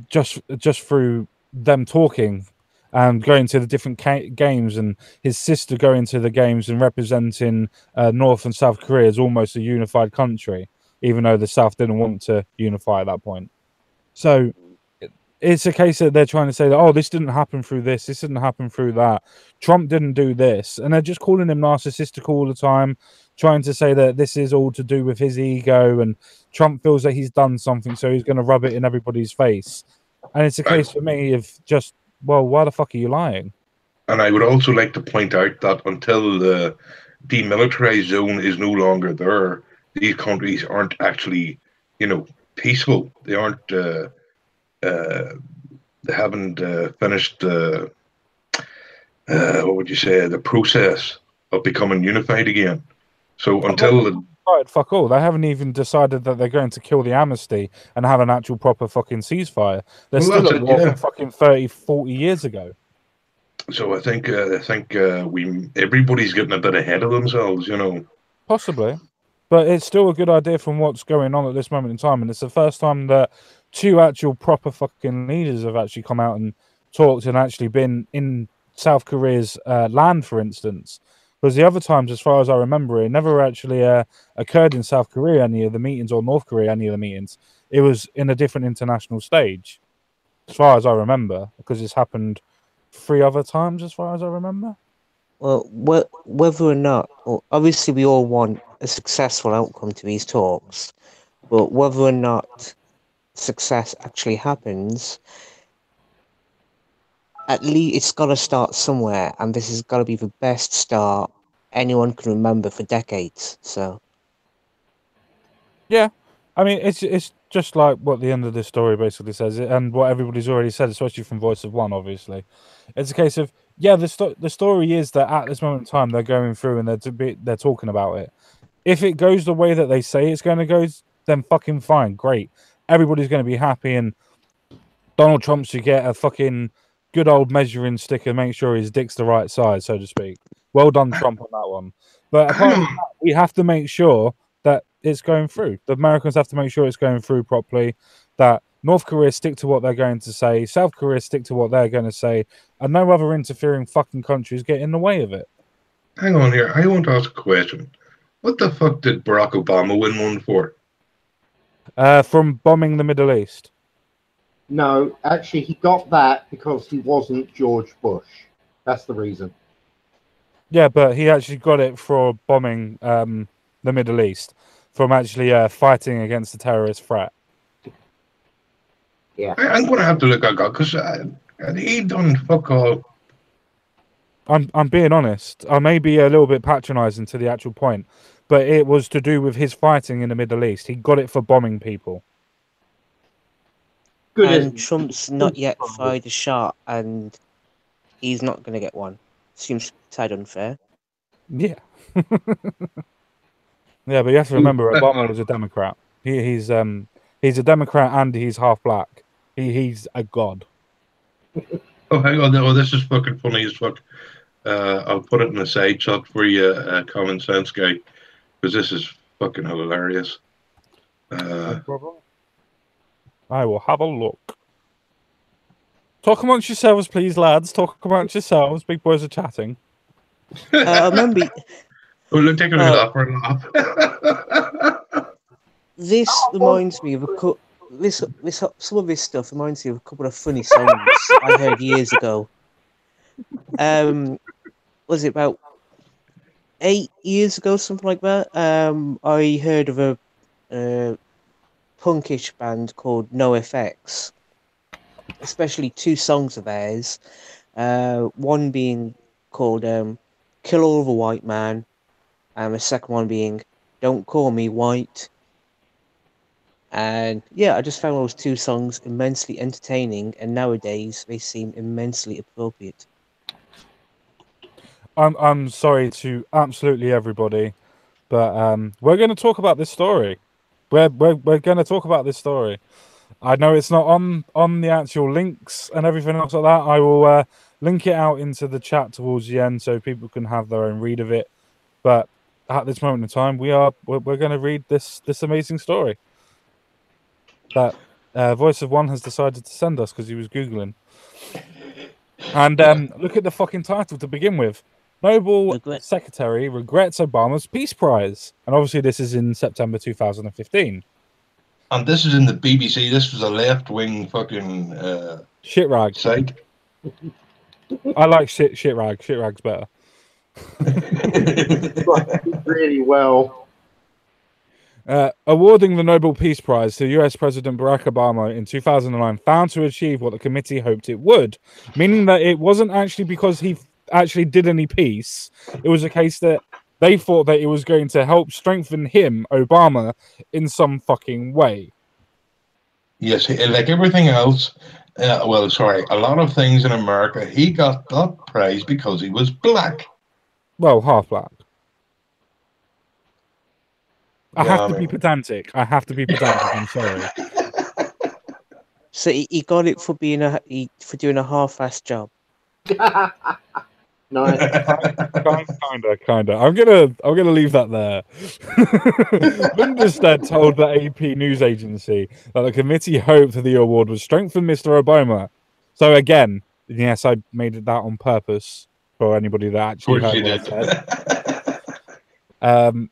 just through them talking and going to the different games, and his sister going to the games and representing North and South Korea as almost a unified country, even though the South didn't want to unify at that point. So it's a case that they're trying to say that, oh, this didn't happen through this didn't happen through that, Trump didn't do this, and they're just calling him narcissistic all the time, trying to say that this is all to do with his ego, and Trump feels that he's done something, so he's going to rub it in everybody's face. And it's a case for me of just, well, why the fuck are you lying? And I would also like to point out that until the demilitarized zone is no longer there, these countries aren't actually, peaceful. They aren't. They haven't finished. What would you say? The process of becoming unified again. So until the Right, fuck all. They haven't even decided that they're going to kill the amnesty and have an actual proper fucking ceasefire. They're Well, still that's at it, war yeah. from fucking 30, 40 years ago. So I think everybody's getting a bit ahead of themselves, you know. Possibly. But it's still a good idea from what's going on at this moment in time. And it's the first time that two actual proper fucking leaders have actually come out and talked and actually been in South Korea's land, for instance. Because the other times, as far as I remember, it never actually occurred in South Korea, any of the meetings, or North Korea, any of the meetings. It was in a different international stage, as far as I remember, because it's happened 3 other times, as far as I remember. Well, whether or not, well, obviously we all want a successful outcome to these talks, but whether or not success actually happens, at least it's got to start somewhere, and this has got to be the best start anyone can remember for decades. So, Yeah, I mean, it's just like what the end of this story basically says, and what everybody's already said, especially from Voice of One. Obviously, it's a case of the story is that at this moment in time they're going through and they're talking about it. If it goes the way that they say it's going to go, then fucking fine, great. Everybody's going to be happy, and Donald Trump should get a fucking good old measuring stick and make sure his dick's the right size, so to speak. Well done, Trump, on that one. But apart from that, we have to make sure that it's going through. The Americans have to make sure it's going through properly. That North Korea stick to what they're going to say, South Korea stick to what they're going to say, and no other interfering fucking countries get in the way of it. Hang on here. I want to ask a question. What the fuck did Barack Obama win one for? From bombing the Middle East. No, actually, he got that because he wasn't George Bush. That's the reason. Yeah, but he actually got it for bombing the Middle East, from actually fighting against the terrorist threat. Yeah. I'm going to have to look at that because he done fuck all. I'm being honest. I may be a little bit patronising to the actual point, but it was to do with his fighting in the Middle East. He got it for bombing people. Good and as Trump's not yet fired a shot, and he's not going to get one. Seems tad unfair. Yeah. Yeah, but you have to remember, Obama was a Democrat. He's a Democrat and he's half black. He's a god. Oh, hang on. Oh, this is fucking funny as fuck. I'll put it in a side shot for you, common sense guy, because this is fucking hilarious. No problem. I will have a look. Talk amongst yourselves, please, lads. Talk amongst yourselves. Big boys are chatting. I remember Oh, look, take a look at that for a laugh. this reminds me of some of this stuff reminds me of a couple of funny songs I heard years ago. Was it about 8 years ago, something like that? I heard of a punkish band called NoFX, especially 2 songs of theirs. One being called "Kill All the White Man," and the second one being "Don't Call Me White." And yeah, I just found those 2 songs immensely entertaining, and nowadays they seem immensely appropriate. I'm sorry to absolutely everybody, but we're going to talk about this story. We're going to talk about this story. I know it's not on the actual links and everything else like that. I will link it out into the chat towards the end so people can have their own read of it. But at this moment in time, we're going to read this amazing story that Voice of One has decided to send us because he was Googling. And look at the fucking title to begin with. Nobel Secretary regrets Obama's Peace Prize. And obviously this is in September 2015. And this is in the BBC. This was a left-wing fucking shit rag site. I like shit rag. Shit rag's better. really well. Awarding the Nobel Peace Prize to US President Barack Obama in 2009 found to achieve what the committee hoped it would, meaning that it wasn't actually because he actually did any peace. It was a case that they thought that it was going to help strengthen him, Obama, in some fucking way. Yes, like everything else, a lot of things in America, he got that prize because he was black. Well, half black. I Yeah, have to be pedantic. I'm sorry. So he got it for being for doing a half-assed job. Nice. Kinda. I'm gonna leave that there. Lundstedt told the AP news agency that the committee hoped that the award would strengthen Mr. Obama. So again, yes, I made it that on purpose for anybody that of actually course heard you what did. I said.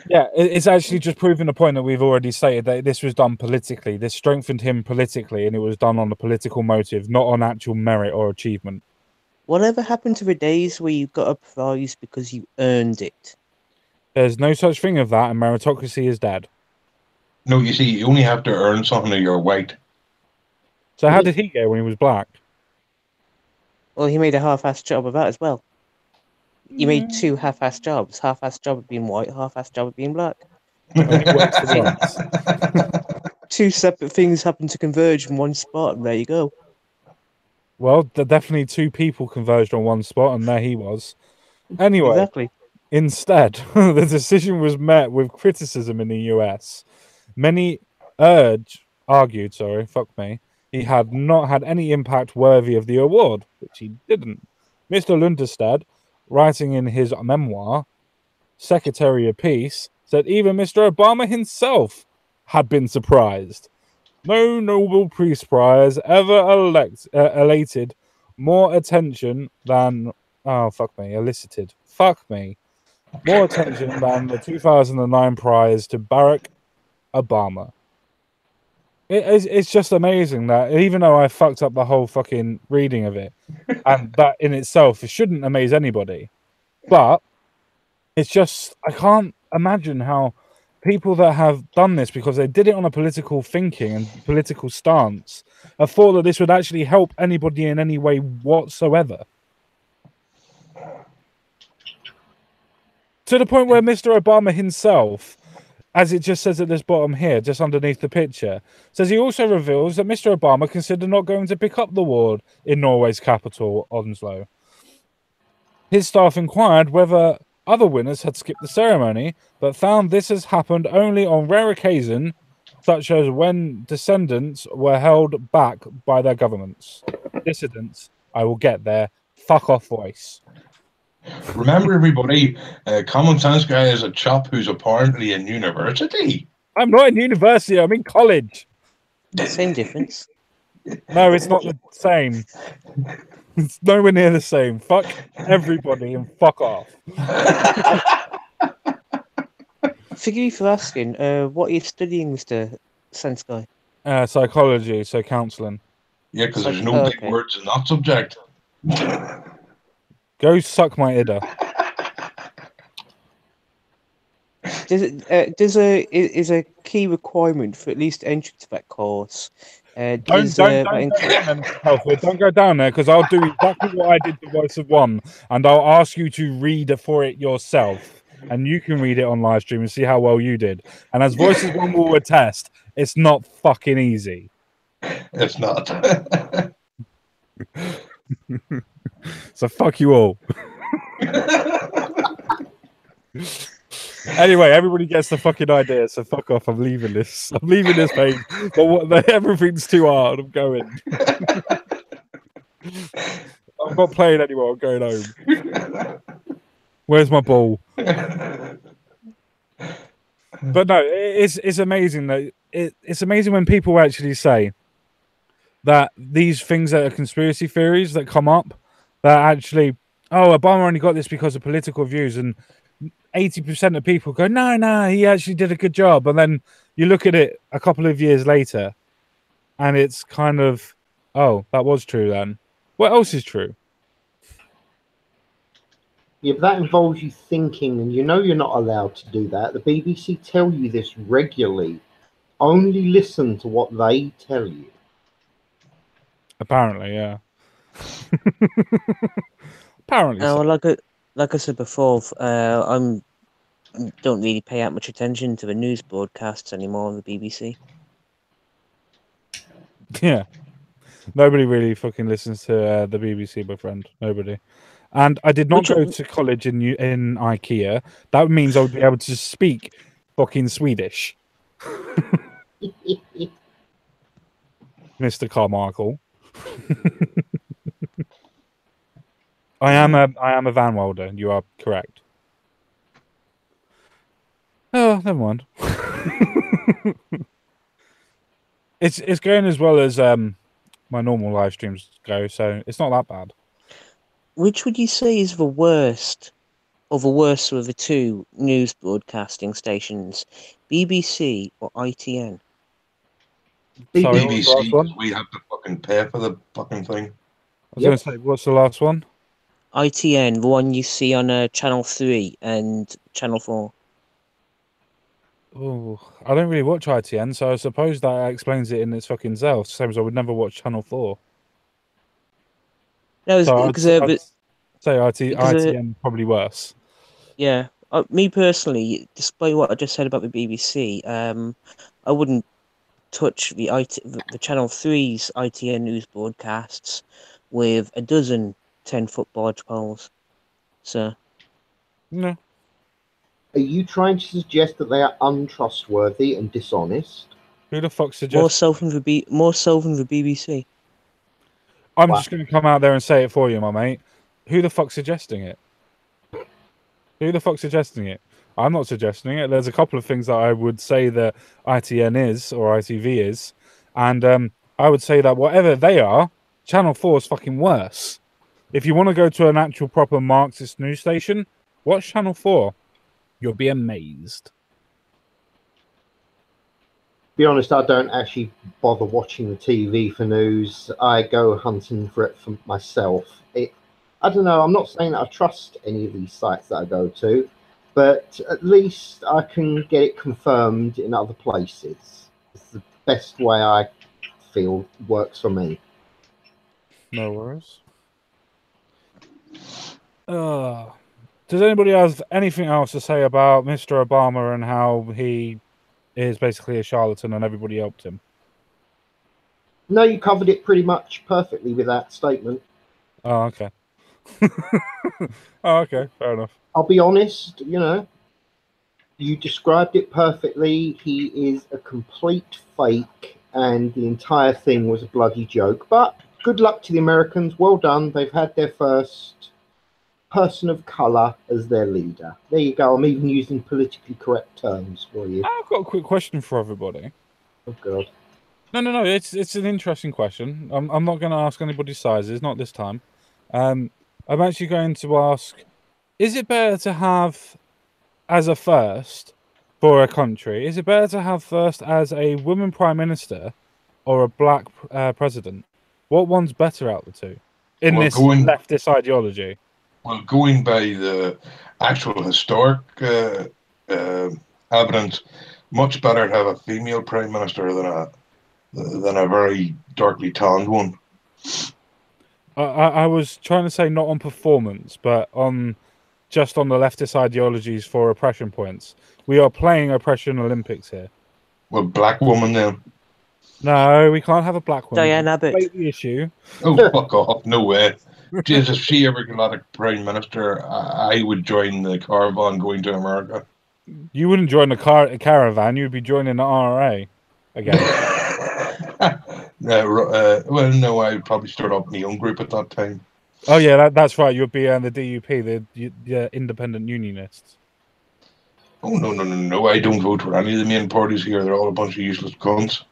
Yeah, it's actually just proving the point that we've already stated, that this was done politically. This strengthened him politically, and it was done on a political motive, not on actual merit or achievement. Whatever happened to the days where you got a prize because you earned it? There's no such thing of that, and meritocracy is dead. No, you see, you only have to earn something or you're white. So how did he go when he was black? Well, he made a half-assed job of that as well. He made two half-assed jobs. Half-assed job of being white, half-assed job of being black. Two separate things happen to converge in one spot, and there you go. Well, definitely two people converged on one spot, and there he was. Anyway, Exactly. Instead, the decision was met with criticism in the US. Many argued, he had not had any impact worthy of the award, which he didn't. Mr. Lundstedt, writing in his memoir, Secretary of Peace, said even Mr. Obama himself had been surprised. No Nobel Peace Prize ever elated more attention than elicited. More attention than the 2009 prize to Barack Obama. It's just amazing that even though I fucked up the whole fucking reading of it, and that in itself, it shouldn't amaze anybody, but it's just, I can't imagine how people that have done this because they did it on a political thinking and political stance have thought that this would actually help anybody in any way whatsoever. To the point where Mr. Obama himself, as it just says at this bottom here, just underneath the picture, says he also reveals that Mr. Obama considered not going to pick up the award in Norway's capital, Oslo. His staff inquired whether other winners had skipped the ceremony, but found this has happened only on rare occasion, such as when descendants were held back by their governments. Dissidents, I will get there. Fuck off voice. Remember, everybody, Common Sense Guy is a chap who's apparently in university. I'm not in university, I'm in college. Same difference. No, it's not the same. It's nowhere near the same. Fuck everybody and fuck off. Forgive me for asking, what are you studying, Mr. Sense Guy? Psychology, so counselling. Yeah, because there's no big words in that subject. Go suck my Ida. Is a key requirement for at least entry to that course? Don't go down there because I'll do exactly what I did to Voice of One, and I'll ask you to read for it yourself, and you can read it on live stream and see how well you did. And as Voice of One will attest, it's not fucking easy. It's not. So fuck you all. Anyway, everybody gets the fucking idea, so fuck off. I'm leaving this. I'm leaving this page. But everything's too hard. I'm going. I'm not playing anymore. I'm going home. Where's my ball? But no, it's amazing that it's amazing when people actually say that these things that are conspiracy theories that come up, that actually, oh, Obama only got this because of political views, and 80% of people go, no, he actually did a good job. And then you look at it a couple of years later, and it's kind of, oh, that was true then. What else is true? Yeah, but that involves you thinking, and you know you're not allowed to do that. The BBC tell you this regularly. Only listen to what they tell you. Apparently, yeah. Apparently. Well, like I said before, I don't really pay that much attention to the news broadcasts anymore on the BBC. Yeah. Nobody really fucking listens to the BBC, my friend. Nobody. And I did not Which- go to college in IKEA. That means I would be able to speak fucking Swedish, Mr. Carmichael. I am a van welder. You are correct. Oh, never mind. It's going as well as my normal live streams go, so it's not that bad. Which would you say is the worst, or the worst of the two news broadcasting stations, BBC or ITN? Sorry, what was the last BBC, one? we have to fucking pay for the fucking thing. I was going to say, what's the last one? ITN, the one you see on Channel 3 and Channel 4. Oh, I don't really watch ITN, so I suppose that explains it in its fucking self. Same as I would never watch Channel 4. No, So because I'd say because, ITN probably worse. yeah, me personally, despite what I just said about the BBC, I wouldn't touch the Channel 3's ITN news broadcasts with a dozen 10-foot barge poles. So, No. Are you trying to suggest that they are untrustworthy and dishonest? Who the fuck more suggests? so than the BBC. I'm Wow. just going to come out there and say it for you, my mate. Who the fuck's suggesting it? Who the fuck's suggesting it? I'm not suggesting it. There's a couple of things that I would say that ITN is or ITV is, and I would say that whatever they are, Channel 4 is fucking worse. If you want to go to an actual proper Marxist news station, watch Channel 4. You'll be amazed. Be honest, I don't actually bother watching the TV for news. I go hunting for it for myself. I don't know. I'm not saying that I trust any of these sites that I go to, but at least I can get it confirmed in other places. It's the best way I feel works for me. No worries. Does anybody have anything else to say about Mr. Obama and how he is basically a charlatan and everybody helped him? No, you covered it pretty much perfectly with that statement. Oh, okay. Oh, okay, fair enough. I'll be honest, you described it perfectly. He is a complete fake, and the entire thing was a bloody joke. But good luck to the Americans. Well done. They've had their first person of colour as their leader. There you go. I'm even using politically correct terms for you. I've got a quick question for everybody. Oh, God. No. It's an interesting question. I'm not going to ask anybody's sizes, not this time. I'm actually going to ask: is it better to have as a first for a country? Is it better to have first as a woman prime minister or a black president? What one's better out of the two in this leftist ideology? Well, going by the actual historic evidence, much better to have a female prime minister than a very darkly tanned one. I was trying to say not on performance, but just on the leftist ideologies for oppression points. We are playing oppression Olympics here. Well, black woman then. No, we can't have a black woman. Diane Abbott. Debate the issue. Oh, fuck off. No way. Jesus, if she ever got a prime minister, I would join the caravan going to America. You wouldn't join the caravan. You'd be joining the RA again. Well, no, I would probably start up my own group at that time. Oh, yeah, that's right. You'd be the DUP, the Independent Unionists. Oh, no. I don't vote for any of the main parties here. They're all a bunch of useless cunts.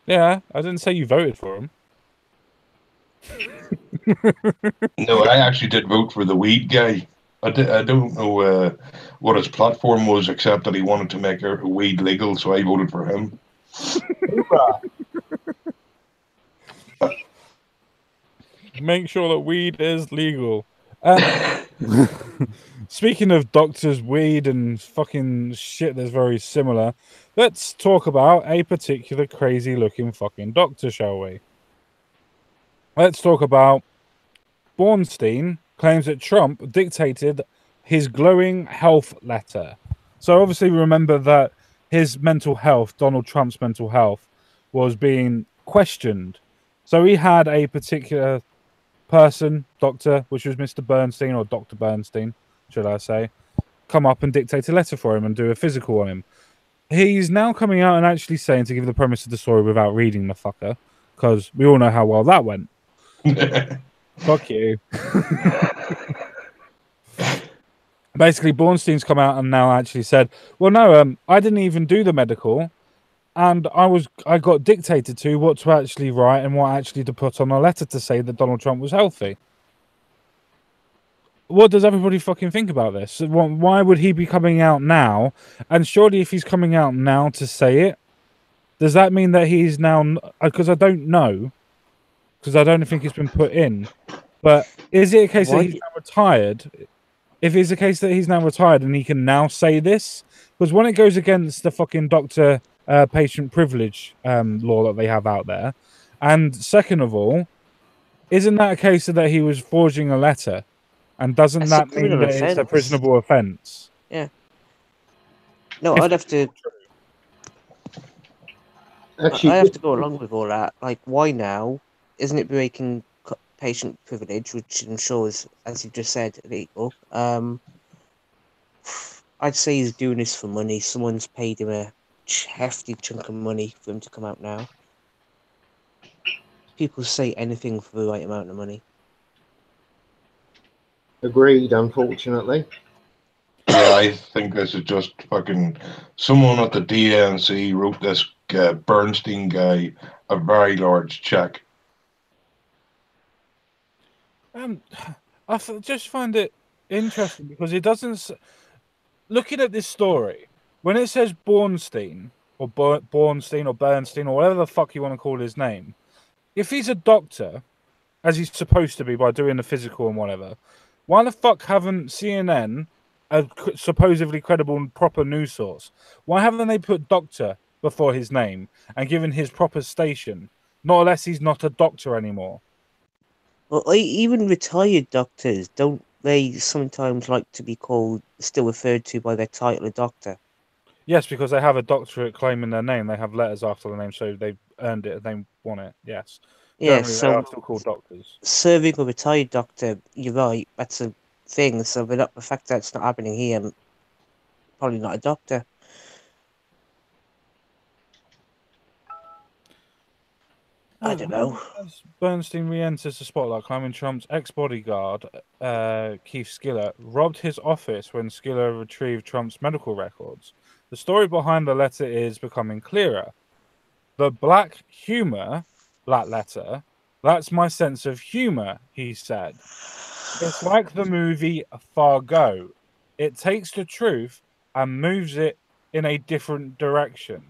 Yeah, I didn't say you voted for them. No, I actually did vote for the weed guy. I don't know what his platform was, except that he wanted to make weed legal, so I voted for him. Make sure that weed is legal. Speaking of doctors, weed, and fucking shit that's very similar, let's talk about a particular crazy-looking fucking doctor, shall we? Let's talk about Bornstein claims that Trump dictated his glowing health letter. So obviously remember that his mental health, Donald Trump's mental health, was being questioned. So he had a particular person, doctor, which was Mr. Bernstein, or Dr. Bernstein, should I say, come up and dictate a letter for him and do a physical on him. He's now coming out and actually saying, to give the premise of the story without reading the fucker, because we all know how well that went. Fuck you. Basically, Bornstein's come out and now actually said, well, no, I didn't even do the medical, and I got dictated to what to actually write and what actually to put on a letter to say that Donald Trump was healthy. What does everybody fucking think about this? Why would he be coming out now? And surely if he's coming out now to say it, does that mean that he's now... Because I don't know, because I don't think it's been put in, but is it a case that he's now retired? If it's a case that he's now retired and he can now say this, because when it goes against the fucking doctor patient privilege law that they have out there, and second of all, isn't that a case that he was forging a letter, and doesn't that mean that it's a prisonable offence? Yeah. No, I'd have to. Actually, I have to go along with all that. Like, why now? Isn't it breaking patient privilege, which I'm sure is, as you just said, illegal? I'd say he's doing this for money. Someone's paid him a hefty chunk of money for him to come out now. People say anything for the right amount of money. agreed, unfortunately. Yeah, I think this is just fucking someone at the DNC wrote this Bernstein guy a very large check. I just find it interesting because it doesn't. Looking at this story, when it says Bornstein or Bornstein or Bernstein or whatever the fuck you want to call his name, if he's a doctor, as he's supposed to be by doing the physical and whatever, why the fuck haven't CNN, a supposedly credible and proper news source, why haven't they put doctor before his name and given his proper station? Not unless he's not a doctor anymore. Well, even retired doctors, don't they sometimes like to be still referred to by their title of doctor? Yes, because they have a doctorate claiming their name. They have letters after the name, so they've earned it. They want it. Yes. Yeah, Generally, so they are still called doctors. Serving a retired doctor, you're right, that's a thing. So the fact that it's not happening here, probably not a doctor. I don't know. As Bernstein re-enters the spotlight, claiming Trump's ex-bodyguard, Keith Skiller, robbed his office when Skiller retrieved Trump's medical records. The story behind the letter is becoming clearer. The black humor, that letter, that's my sense of humor, he said. It's like the movie Fargo. It takes the truth and moves it in a different direction.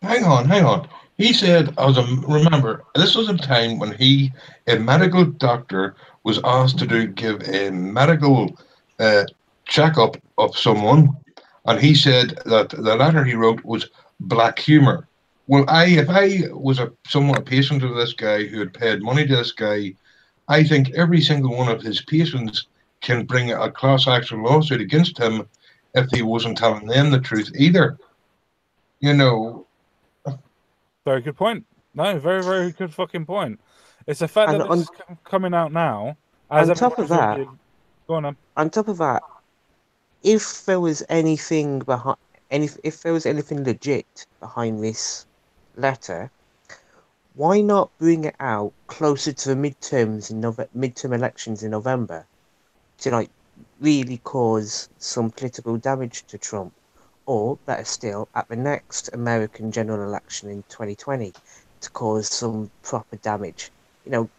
Hang on. He said, remember, this was a time when a medical doctor, was asked to give a medical checkup of someone, and he said that the letter he wrote was black humor. Well, if I was a patient of this guy who had paid money to this guy, I think every single one of his patients can bring a class action lawsuit against him if he wasn't telling them the truth either. You know. Very good point. No, very, very good fucking point. It's the fact that this is coming out now. On top of that, go on. On top of that, if there was anything legit behind this letter, why not bring it out closer to the midterm elections in November to really cause some political damage to Trump? Or, better still, at the next American general election in 2020 to cause some proper damage.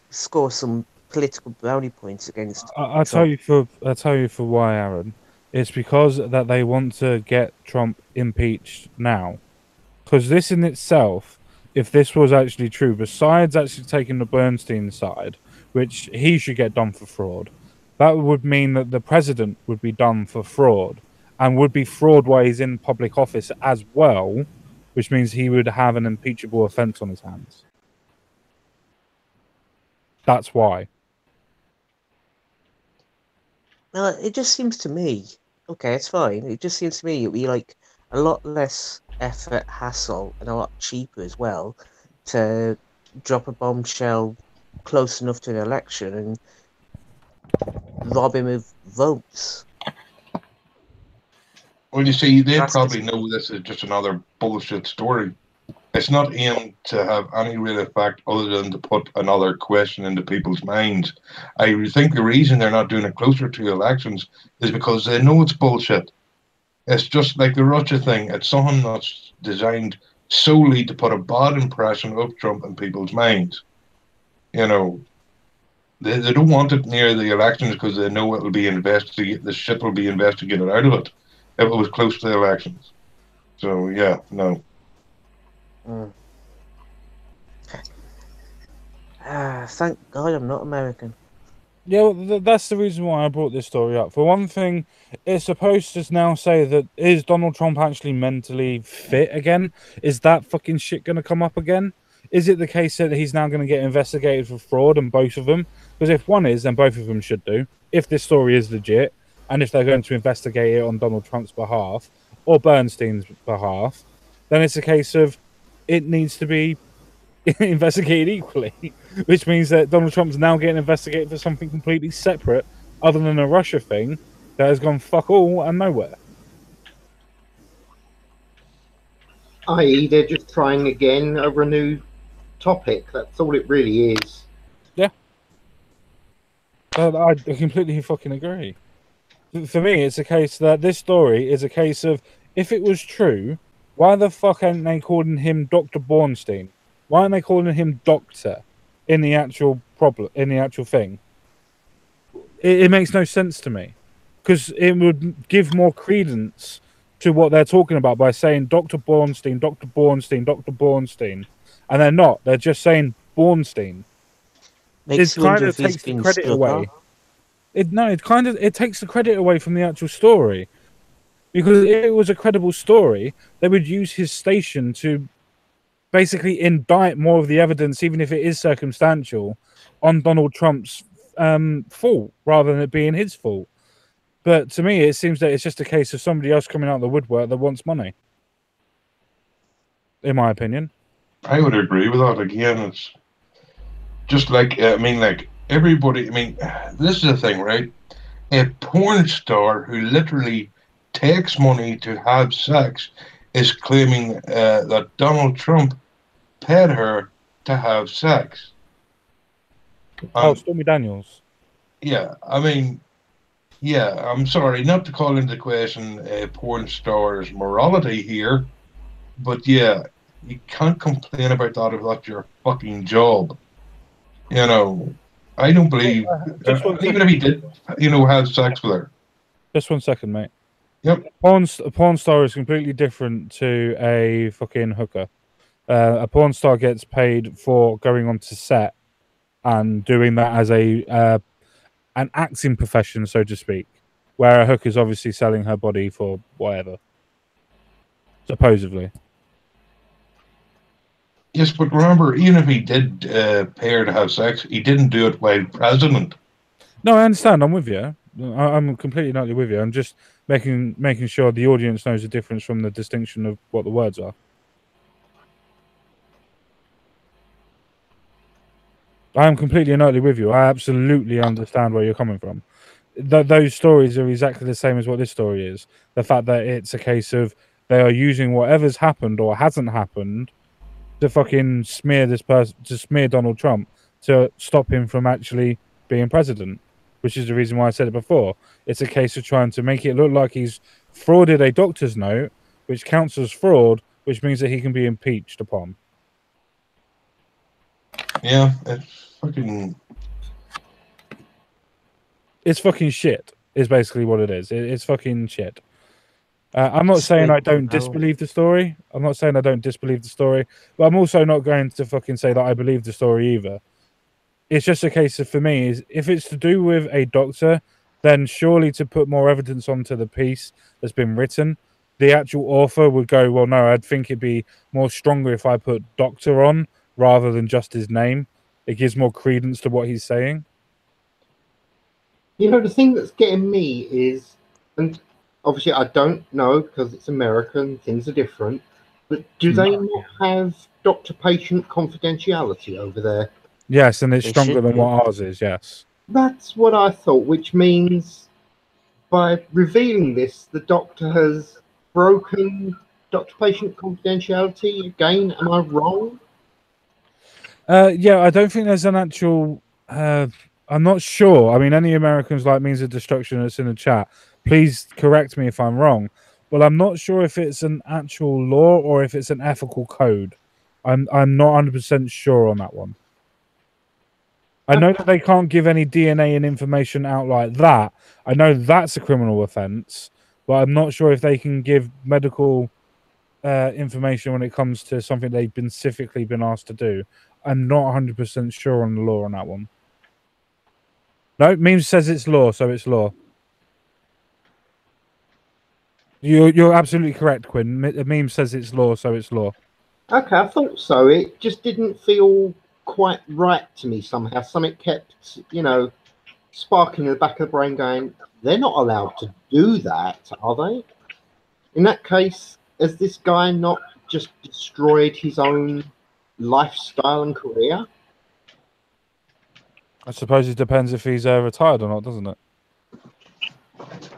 Score some political brownie points against I'll tell you for why, Aaron. It's because that they want to get Trump impeached now. Because this in itself, if this was actually true, besides actually taking the Bernstein side, which he should get done for fraud, that would mean that the president would be done for fraud. And would be fraud while he's in public office as well, which means he would have an impeachable offence on his hands. That's why. Well, it just seems to me, okay, it's fine. It just seems to me it would be a lot less effort, hassle, and a lot cheaper as well to drop a bombshell close enough to an election and rob him of votes. Well, you see, they That's probably just- know this is just another bullshit story. It's not aimed to have any real effect other than to put another question into people's minds. I think the reason they're not doing it closer to elections is because they know it's bullshit. It's just like the Russia thing. It's something that's designed solely to put a bad impression of Trump in people's minds. You know, they don't want it near the elections because they know it'll be investigated. The shit will be investigated out of it if it was close to the elections. So yeah, no. Thank God I'm not American. Yeah, well, that's the reason why I brought this story up. For one thing, it's supposed to now say that is Donald Trump actually mentally fit again? Is that fucking shit going to come up again? Is it the case that he's now going to get investigated for fraud on both of them? Because if one is, then both of them should do. If this story is legit, and if they're going to investigate it on Donald Trump's behalf or Bernstein's behalf, then it's a case of it needs to be investigated equally, which means that Donald Trump's now getting investigated for something completely separate, other than a Russia thing that has gone fuck all and nowhere. I.e., they're just trying again over a new topic. That's all it really is. Yeah, I completely fucking agree. For me, it's a case that this story is a case of if it was true, why the fuck aren't they calling him Dr. Bornstein? Why aren't they calling him Doctor in the actual problem, in the actual thing? It makes no sense to me, because it would give more credence to what they're talking about by saying Dr. Bornstein, Dr. Bornstein, Dr. Bornstein, and they're not. They're just saying Bornstein. Makes It you wonder kind if of he's takes the been credit struck away. off. It takes the credit away from the actual story, because if it was a credible story, they would use his station to basically indict more of the evidence, even if it is circumstantial, on Donald Trump's fault rather than it being his fault. But to me, it seems that it's just a case of somebody else coming out of the woodwork that wants money, in my opinion. I would agree with that. Again, it's just like like everybody. I mean, this is the thing, right? A porn star who literally takes money to have sex is claiming that Donald Trump paid her to have sex. Oh, Stormy Daniels. Yeah, I mean, yeah, I'm sorry not to call into question a porn star's morality here, but yeah, you can't complain about that if that's your fucking job. You know, I don't believe, even if he did, have sex with her. Just 1 second, mate. Yep. A porn star is completely different to a fucking hooker. A porn star gets paid for going onto set and doing that as an acting profession, so to speak, where a hooker is obviously selling her body for whatever, supposedly. Yes, but remember, even if he did pay her to have sex, he didn't do it while president. No, I understand. I'm with you. I'm completely not with you. I'm just making sure the audience knows the difference from the distinction of what the words are. I am completely and utterly with you. I absolutely understand where you're coming from. Those stories are exactly the same as what this story is. The fact that it's a case of they are using whatever's happened or hasn't happened to fucking smear this person, to smear Donald Trump, to stop him from actually being president, which is the reason why I said it before. It's a case of trying to make it look like he's frauded a doctor's note, which counts as fraud, which means that he can be impeached upon. Yeah, It's fucking shit, is basically what it is. It's fucking shit. I'm not saying I don't disbelieve the story. I'm not saying I don't disbelieve the story, but I'm also not going to fucking say that I believe the story either. It's just a case of, for me, is if it's to do with a doctor, then surely to put more evidence onto the piece that's been written, the actual author would go, well, no, I'd think it'd be more stronger if I put doctor on rather than just his name. It gives more credence to what he's saying. You know, the thing that's getting me is, and obviously I don't know because it's American, things are different, but do they not have doctor-patient confidentiality over there? Yes, and it's They stronger should than do. what ours is, yes. That's what I thought, which means by revealing this, the doctor has broken doctor-patient confidentiality again. Am I wrong? Yeah, I don't think there's an actual. I'm not sure. I mean, any Americans like Means of Destruction that's in the chat, please correct me if I'm wrong. But I'm not sure if it's an actual law or if it's an ethical code. I'm not 100% sure on that one. I know that they can't give any DNA and information out like that. I know that's a criminal offense, but I'm not sure if they can give medical information when it comes to something they've been specifically been asked to do. I'm not 100% sure on the law on that one. No, Memes says it's law, so it's law. You're absolutely correct, Quinn. Meme says it's law, so it's law. Okay, I thought so. It just didn't feel quite right to me somehow. Something kept, sparking in the back of the brain going, they're not allowed to do that, are they? In that case, has this guy not just destroyed his own lifestyle and career? I suppose it depends if he's retired or not, doesn't it?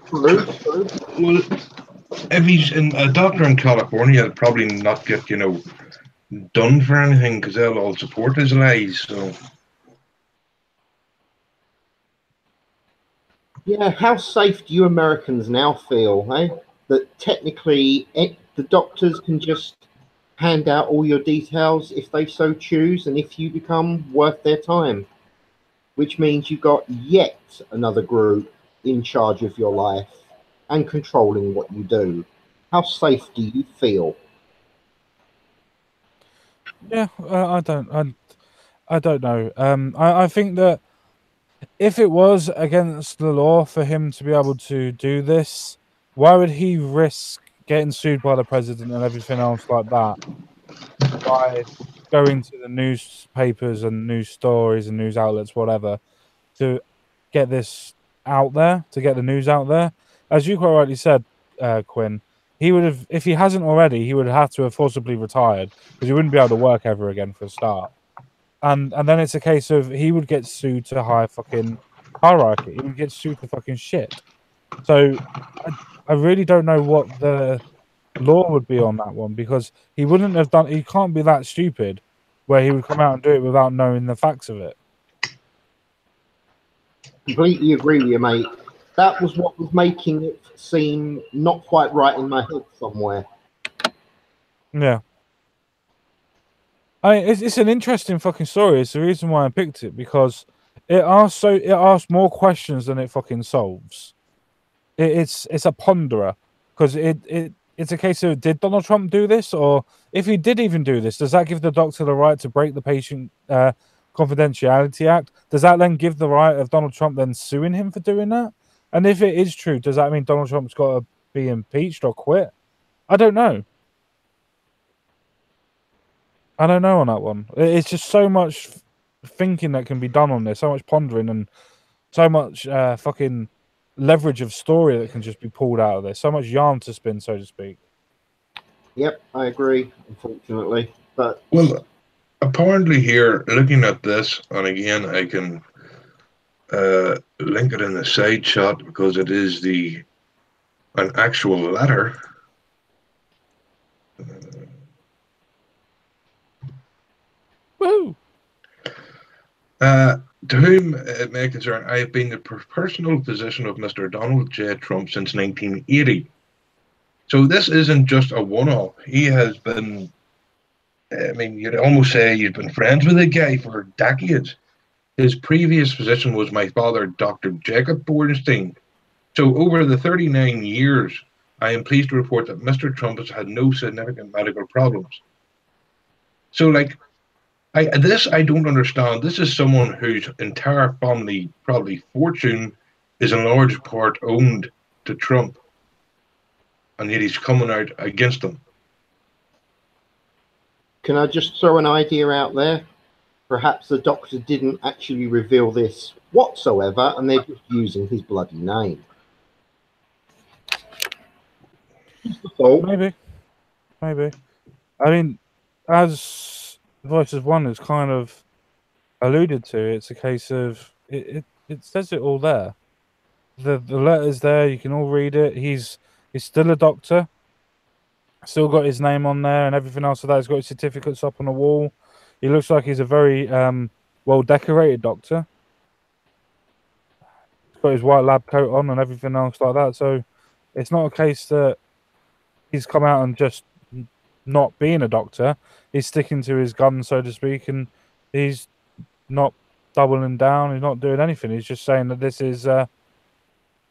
True. Well, if he's a doctor in California, he'll probably not get, done for anything because they'll all support his lies. So, Yeah, how safe do you Americans now feel, that technically the doctors can just hand out all your details if they so choose, and if you become worth their time, which means you've got yet another group in charge of your life and controlling what you do. How safe do you feel? Yeah, I don't know. I think that if it was against the law for him to be able to do this, why would he risk getting sued by the president and everything else like that by going to the newspapers and news stories and news outlets, whatever, to get this out there, to get the news out there? As you quite rightly said, Quinn, he would have, if he hasn't already, he would have to have forcibly retired because he wouldn't be able to work ever again for a start. And then it's a case of he would get sued to high fucking hierarchy. He would get sued to fucking shit. So I really don't know what the law would be on that one because he wouldn't have done. He can't be that stupid where he would come out and do it without knowing the facts of it. Completely agree with you, mate. That was what was making it seem not quite right in my head somewhere. Yeah. It's an interesting fucking story. It's the reason why I picked it because it asks more questions than it fucking solves. It's a ponderer because it's a case of, did Donald Trump do this, or if he did even do this, does that give the doctor the right to break the patient confidentiality act? Does that then give the right of Donald Trump then suing him for doing that? And if it is true, does that mean Donald Trump's got to be impeached or quit? I don't know. I don't know on that one. It's just so much thinking that can be done on this, so much pondering, and so much fucking leverage of story that can just be pulled out of this. So much yarn to spin, so to speak. Yep, I agree, unfortunately. But well, apparently here, looking at this, and again, I can link it in the side shot because it is an actual letter. Woo! To whom it may concern, I have been the personal physician of Mr. Donald J. Trump since 1980. So this isn't just a one-off. He has been, I mean, you'd almost say you've been friends with the guy for decades. His previous physician was my father, Dr. Jacob Bornstein. So over the 39 years, I am pleased to report that Mr. Trump has had no significant medical problems. So, I don't understand. This is someone whose entire family, probably fortune, is in large part owned to Trump, and yet he's coming out against them. Can I just throw an idea out there? Perhaps the doctor didn't actually reveal this whatsoever, and they're just using his bloody name. Maybe. I mean, as Voices One has kind of alluded to, it's a case of it says it all there. The letter's there. You can all read it. He's still a doctor. Still got his name on there and everything else of that. He's got his certificates up on the wall. He looks like he's a very well decorated doctor. He's got his white lab coat on and everything else like that. So it's not a case that he's come out and just not being a doctor. He's sticking to his gun, so to speak, and he's not doubling down. He's not doing anything. He's just saying that this is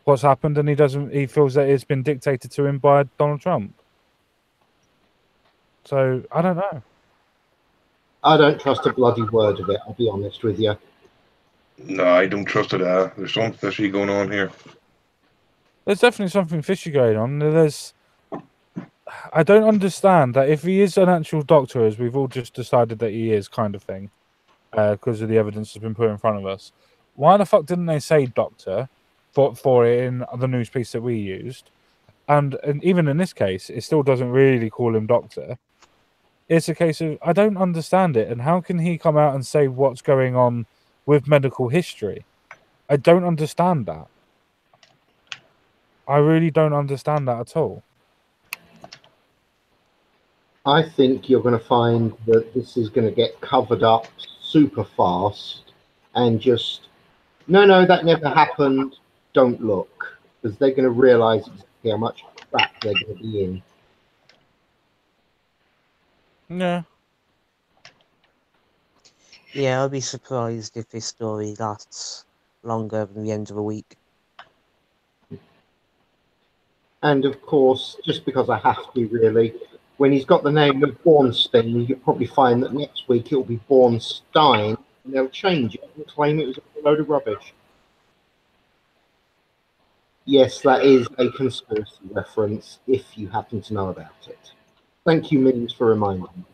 what's happened, and he feels that it's been dictated to him by Donald Trump. So I don't know. I don't trust a bloody word of it, I'll be honest with you. No, I don't trust it. There's something fishy going on here. There's definitely something fishy going on. I don't understand that if he is an actual doctor, as we've all just decided that he is, kind of thing, because of the evidence that's been put in front of us. Why the fuck didn't they say doctor for it in the news piece that we used? And even in this case, it still doesn't really call him doctor. It's a case of, I don't understand it. And how can he come out and say what's going on with medical history? I don't understand that. I really don't understand that at all. I think you're going to find that this is going to get covered up super fast and just, no, that never happened. Don't look, because they're going to realize exactly how much crap they're going to be in. Yeah. Yeah, I'll be surprised if this story lasts longer than the end of a week. And of course, just because I have to, really, when he's got the name of Bornstein, you'll probably find that next week it'll be Bornstein, and they'll change it and claim it was a load of rubbish. Yes, that is a conspiracy reference, if you happen to know about it. Thank you, Means, for reminding me.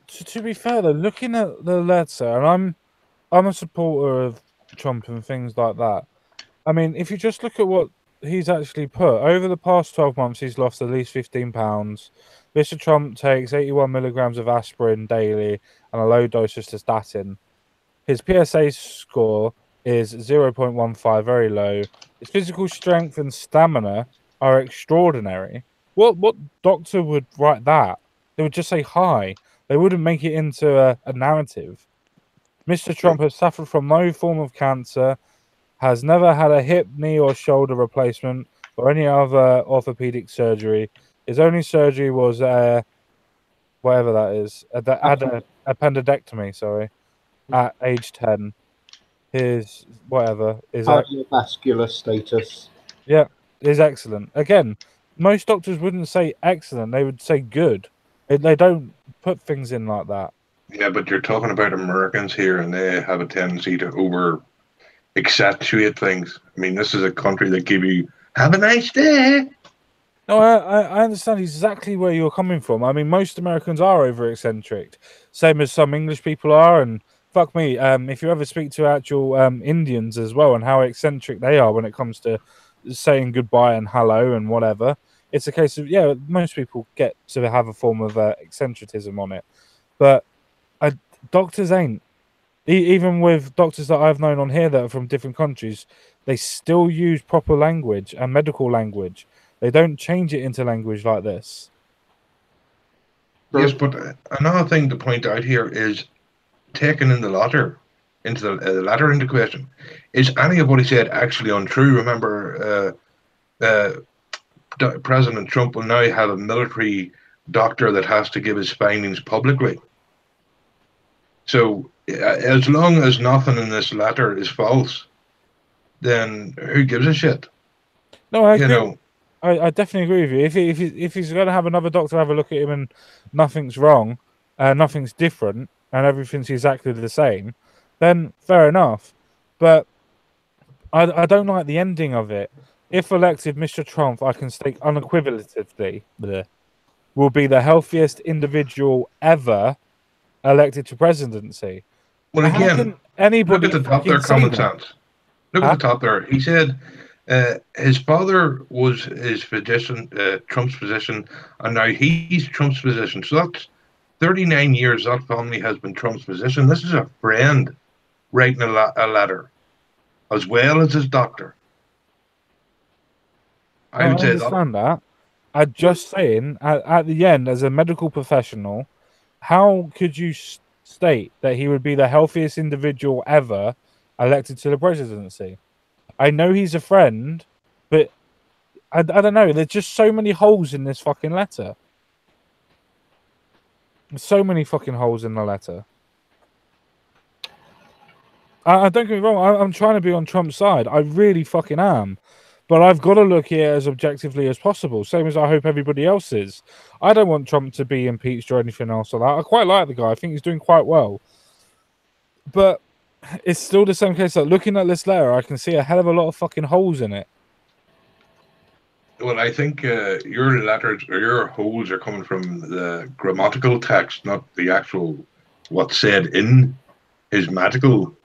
To be fair, though, looking at the letter, and I'm a supporter of Trump and things like that. I mean, if you just look at what he's actually put, over the past 12 months, he's lost at least 15 pounds. Mr. Trump takes 81 milligrams of aspirin daily and a low dose of cystatin. His PSA score is 0.15, very low. His physical strength and stamina are extraordinary. What doctor would write that? They would just say hi. They wouldn't make it into a narrative. Mr. Trump has suffered from no form of cancer, has never had a hip, knee, or shoulder replacement or any other orthopedic surgery. His only surgery was whatever that is, appendectomy, sorry, at age 10. His whatever is cardiovascular status. Yeah, is excellent. Again, most doctors wouldn't say excellent; they would say good. They don't put things in like that. Yeah, but you're talking about Americans here, and they have a tendency to over accentuate things. I mean, this is a country that give you "Have a nice day." No, I understand exactly where you're coming from. I mean, most Americans are over eccentric, same as some English people are, and fuck me, if you ever speak to actual Indians as well and how eccentric they are when it comes to saying goodbye and hello and whatever, it's a case of, yeah, most people get to have a form of eccentricism on it. But doctors ain't. Even with doctors that I've known on here that are from different countries, they still use proper language and medical language. They don't change it into language like this. Yes, but another thing to point out here is taking in the latter into the latter into question. Is any of what he said actually untrue? Remember, President Trump will now have a military doctor that has to give his findings publicly. So as long as nothing in this letter is false, then who gives a shit? No, I agree. I definitely agree with you. If he's going to have another doctor have a look at him and nothing's wrong, nothing's different, and everything's exactly the same, then fair enough. But I don't like the ending of it. If elected, Mr. Trump, I can state unequivocally, will be the healthiest individual ever elected to presidency. Well, again, anybody look at the top there, common sense. Look at the top there. He said his father was his physician, Trump's physician, and now he's Trump's physician. So that's 39 years that family has been Trump's physician. This is a friend writing a letter as well as his doctor. I would say that. understand that. I'm just saying, at the end, as a medical professional, how could you state that he would be the healthiest individual ever elected to the presidency? I know he's a friend, but I don't know. There's just so many holes in this fucking letter. So many fucking holes in the letter. I don't get me wrong. I'm trying to be on Trump's side. I really fucking am. But I've got to look at it as objectively as possible, same as I hope everybody else is. I don't want Trump to be impeached or anything else like that. I quite like the guy. I think he's doing quite well. But it's still the same case. Like, looking at this letter, I can see a hell of a lot of fucking holes in it. Well, I think your letters or your holes are coming from the grammatical text, not the actual what's said in his medical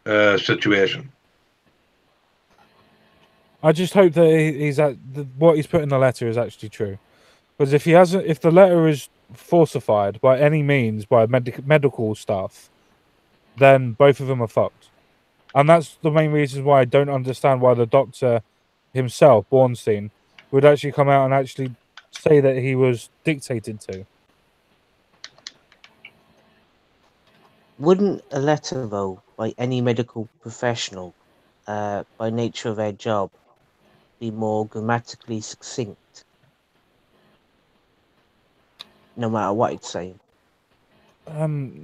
situation. I just hope that what he's put in the letter is actually true. Because if the letter is falsified by any means by medical stuff, then both of them are fucked. And that's the main reason why I don't understand why the doctor himself, Bornstein, would actually come out and actually say that he was dictated to. Wouldn't a letter, though, by any medical professional, by nature of their job, be more grammatically succinct? No matter what it's saying.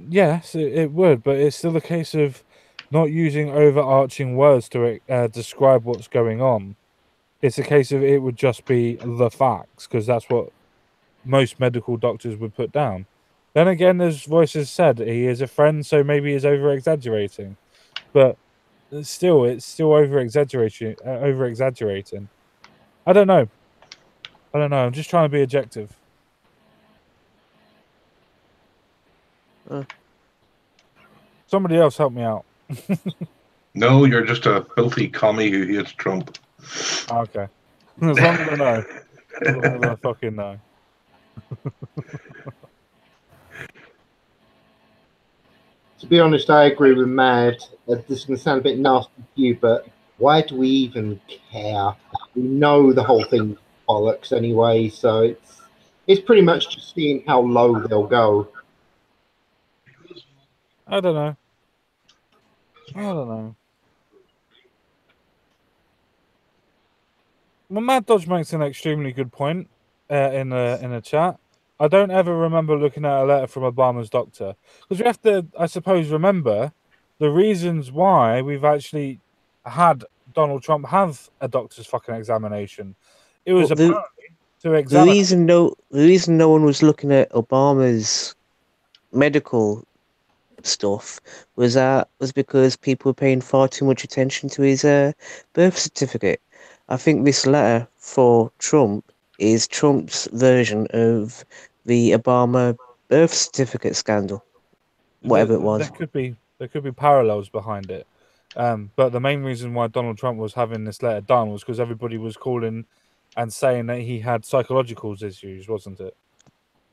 Yes, it would, but it's still a case of not using overarching words to describe what's going on. It's a case of it would just be the facts, because that's what most medical doctors would put down. Then again, as voices said, he is a friend, so maybe he's over-exaggerating. But it's still over-exaggerating. I don't know. I'm just trying to be objective. Somebody else help me out. No, you're just a filthy commie who hates Trump. Okay. As long as I know. As long as I fucking know. To be honest, I agree with Mad. This is going to sound a bit nasty to you, but why do we even care? We know the whole thing's bollocks anyway, so it's pretty much just seeing how low they'll go. I don't know. Well, Mad Dodge makes an extremely good point in a chat. I don't ever remember looking at a letter from Obama's doctor, because we have to, I suppose, remember the reasons why we've actually had Donald Trump have a doctor's fucking examination. It was apparently to examine. The reason no one was looking at Obama's medical stuff was because people were paying far too much attention to his birth certificate. I think this letter for Trump is Trump's version of the Obama birth certificate scandal, whatever it was. There could be parallels behind it, but the main reason why Donald Trump was having this letter done was because everybody was calling and saying that he had psychological issues, wasn't it?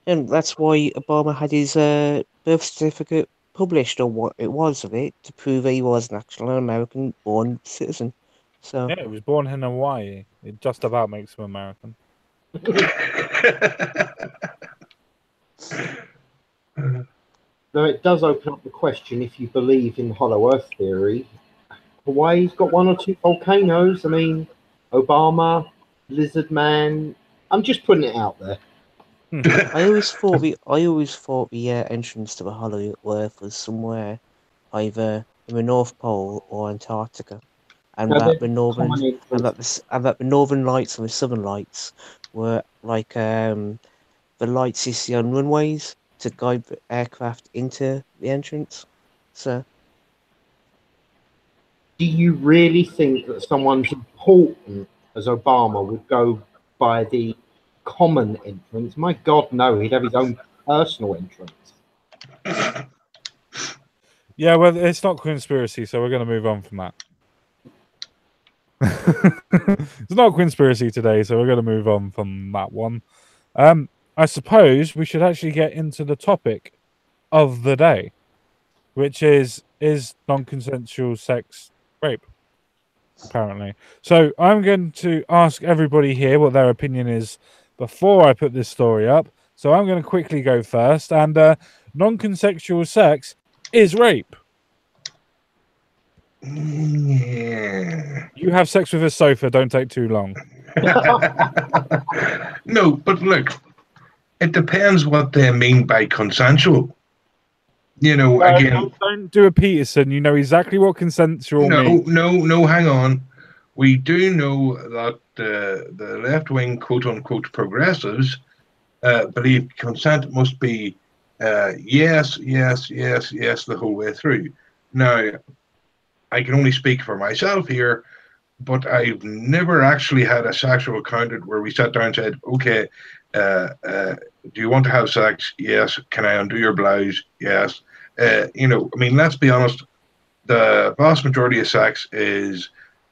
And that's why Obama had his birth certificate published, or what it was of it, to prove that he was an actual American-born citizen. So yeah, he was born in Hawaii. It just about makes him American. Though it does open up the question, if you believe in Hollow Earth theory, Hawaii's got one or two volcanoes. I mean, Obama, Lizard Man. I'm just putting it out there. I always thought the entrance to the Hollow Earth was somewhere either in the North Pole or Antarctica, and that the northern lights and the southern lights were like the lights you see on runways to guide the aircraft into the entrance. So, do you really think that someone as important as Obama would go by the common entrance? My God, no! He'd have his own personal entrance. Yeah, well, it's not conspiracy, so we're going to move on from that. It's not conspiracy today, so we're going to move on from that one. I suppose we should actually get into the topic of the day, which is non-consensual sex rape. apparently. So I'm going to ask everybody here what their opinion is before I put this story up. So I'm going to quickly go first. And non-consensual sex is rape. Yeah. You have sex with a sofa. Don't take too long. No, but look, it depends what they mean by consensual. You know, again, don't do a Peterson. You know exactly what consensual means. no, hang on. We do know that the left-wing quote-unquote progressives believe consent must be yes, yes, yes, yes the whole way through. Now, I can only speak for myself here, but I've never actually had a sexual encounter where we sat down and said, okay, do you want to have sex? Yes. Can I undo your blouse? Yes. You know, I mean, let's be honest, the vast majority of sex is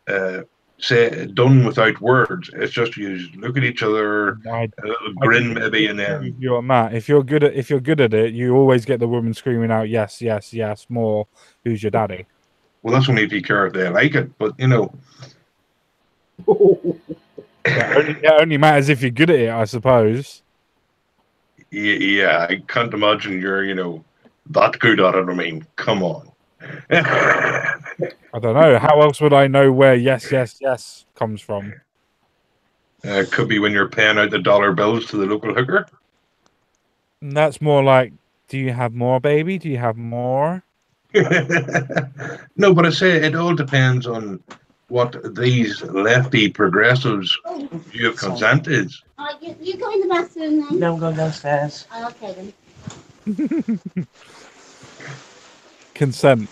done without words. It's just you look at each other, a little grin maybe, and then you on that. If you're good at it, you always get the woman screaming out, yes, yes, yes, more. Who's your daddy? well, that's only if you care if they like it. But you know, it only matters if you're good at it, I suppose. Yeah, I can't imagine you're, you know, that good at it. I mean, come on. I don't know. How else would I know where yes, yes, yes comes from? It could be when you're paying out the dollar bills to the local hooker. And that's more like, do you have more, baby? Do you have more? No, but I say it all depends on what these lefty progressives view of consent is. You go in the bathroom then? No, I'm going downstairs. Oh, okay then. Consent.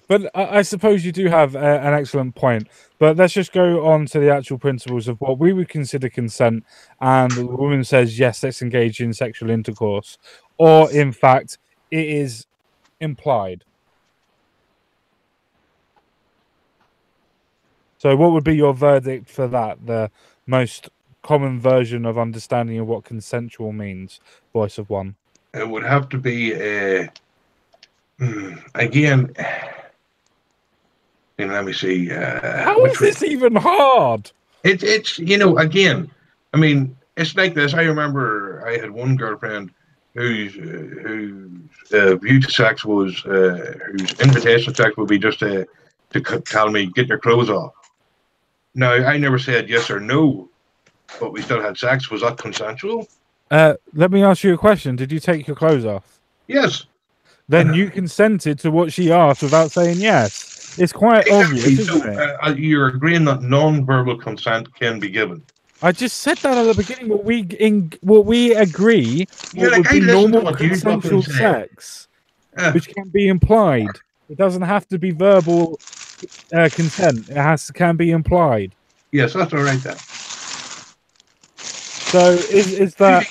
But I suppose you do have an excellent point. But let's just go on to the actual principles of what we would consider consent. And the woman says, yes, let's engage in sexual intercourse. Or, in fact, it is implied. So what would be your verdict for that? The most common version of understanding of what consensual means? Voice of one. It would have to be again. And let me see. How is this even hard? It's you know, again, I mean, it's like this. I remember I had one girlfriend whose view to sex was whose invitation to sex would be just to tell me, get your clothes off. Now, I never said yes or no, but we still had sex. Was that consensual? Let me ask you a question. Did you take your clothes off? Yes. Then you consented to what she asked without saying yes. It's quite obvious, isn't it? You're agreeing that non-verbal consent can be given. I just said that at the beginning. What we agree would be normal consensual sex, which can be implied. It doesn't have to be verbal consent. It can be implied. Yes, that's all right then. So is that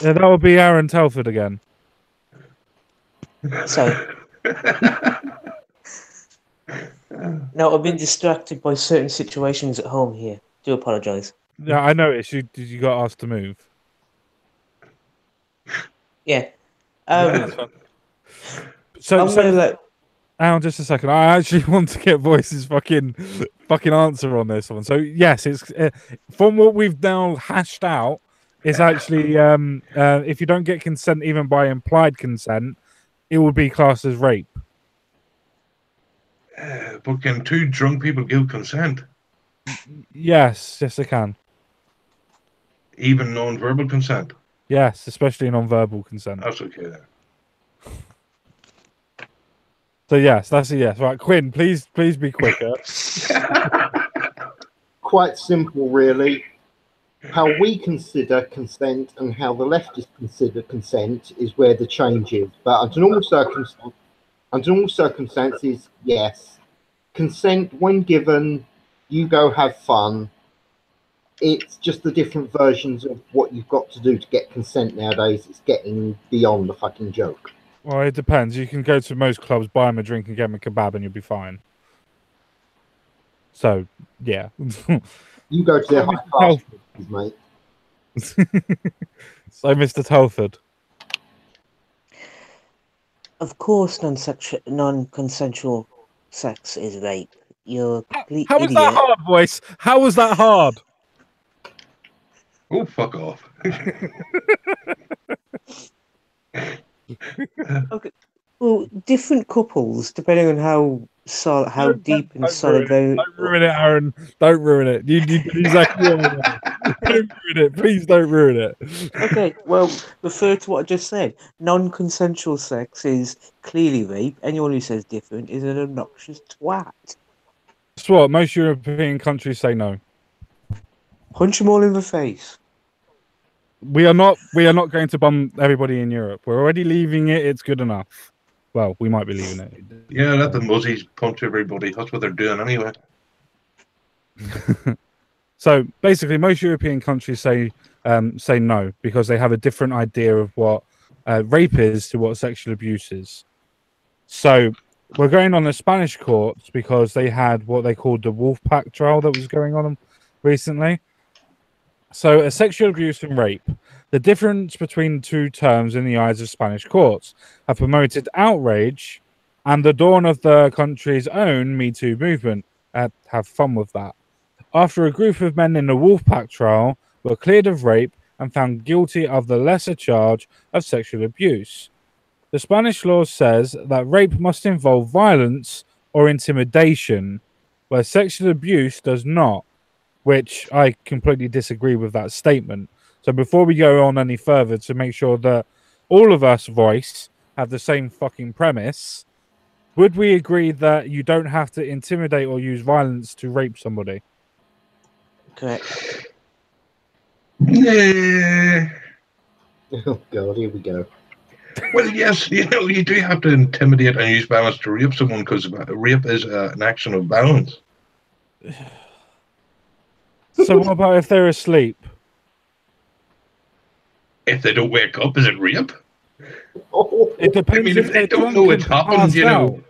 that would be Aaron Telford again? Sorry. No, I've been distracted by certain situations at home here. Do apologise. Yeah, I noticed. You got asked to move. Yeah. So let... hang on just a second. I actually want to get Voice's fucking answer on this one. So yes, it's from what we've now hashed out. It's actually if you don't get consent even by implied consent, it would be classed as rape. But can two drunk people give consent? Yes, they can. Even non-verbal consent? Yes, especially non-verbal consent. That's okay then. So yes, that's a yes. Right, Quinn, please be quicker. Quite simple, really. How we consider consent and how the leftists consider consent is where the change is. But under normal circumstances, yes. Consent, when given, you go have fun. It's just the different versions of what you've got to do to get consent nowadays. It's getting beyond the fucking joke. Well, it depends. You can go to most clubs, buy them a drink and get them a kebab and you'll be fine. So, yeah. You go to their high class, mate. So, Mr. Telford. Of course, non-consensual sex is rape. You're a complete How was that idiot. hard, voice? How was that hard? Oh, fuck off. Okay. Well, different couples, depending on how deep and solid don't ruin it, Aaron. Don't ruin it. You did exactly what I wanted. Don't ruin it. Please don't ruin it. Okay, well, refer to what I just said. Non-consensual sex is clearly rape. Anyone who says different is an obnoxious twat. Guess what? Most European countries say no. Punch them all in the face. We are not going to bomb everybody in Europe. We're already leaving it. It's good enough. Well, we might be leaving it. Yeah, let the muzzies punch everybody. That's what they're doing anyway. So basically, most European countries say no because they have a different idea of what rape is to what sexual abuse is. So we're going on the Spanish courts because they had what they called the wolf pack trial that was going on recently. So a sexual abuse and rape, the difference between the two terms in the eyes of Spanish courts, have promoted outrage and the dawn of the country's own Me Too movement. Have fun with that. After a group of men in the Wolfpack trial were cleared of rape and found guilty of the lesser charge of sexual abuse. The Spanish law says that rape must involve violence or intimidation, where sexual abuse does not, which I completely disagree with that statement. So before we go on any further, to make sure that all of us voice have the same fucking premise, would we agree that you don't have to intimidate or use violence to rape somebody? Correct. Yeah. Oh God, here we go. Well, yes, you do have to intimidate and use violence to rape someone because rape is an action of violence. So what about if they're asleep? If they don't wake up, is it rape? Oh, It depends. I mean, if if they're they don't drunk know and it's happened, passed you know. out.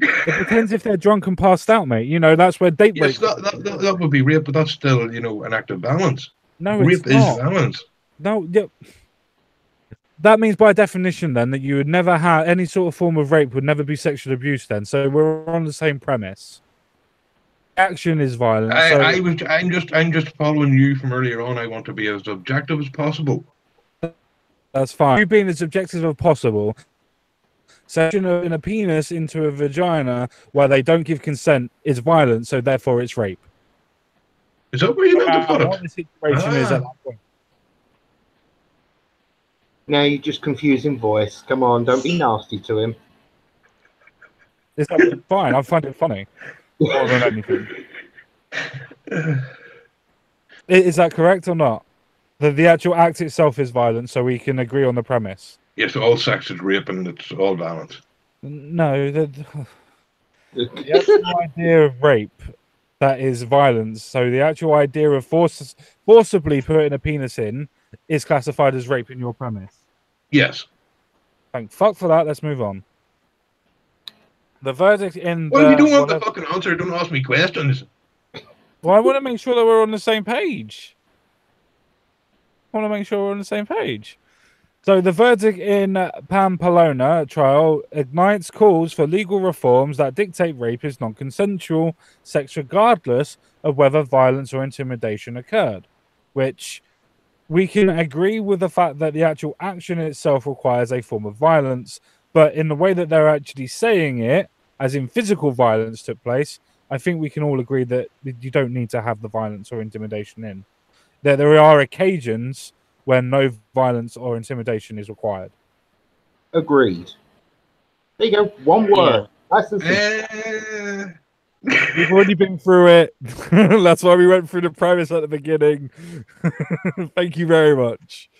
It depends if they're drunk and passed out, mate. You know, that's where date Yes, rape. that would be rape, but that's still, an act of violence. No, Rape it's is not. violence. No, yeah. That means by definition then that you would never have any sort of form of rape would never be sexual abuse then. So we're on the same premise. Action is violence. I'm just following you from earlier on. I want to be as objective as possible. That's fine. You being as objective as possible. Sexual in a penis into a vagina where they don't give consent is violence, so therefore it's rape. Is that where you meant to put What the it? situation is at that point. now you're just confusing voice. Come on, don't be nasty to him. It's fine. I find it funny more than anything. Is that correct or not? The actual act itself is violent, so we can agree on the premise. Yes, all sex is rape and it's all violence. No, the actual idea of rape, that is violence. So the actual idea of forcibly putting a penis in is classified as rape in your premise. Yes. Thank fuck for that. Let's move on. The verdict in Well, if you don't want the fucking answer, don't ask me questions. Well, I want to make sure that we're on the same page. So the verdict in Pamplona trial ignites calls for legal reforms that dictate rape is non-consensual sex regardless of whether violence or intimidation occurred, which we can agree with the fact that the actual action itself requires a form of violence, but in the way that they're actually saying it, as in physical violence took place, I think we can all agree that you don't need to have the violence or intimidation in. There are occasions when no violence or intimidation is required. Agreed. There you go. One word. Nice and simple. We've already been through it. That's why we went through the premise at the beginning. Thank you very much.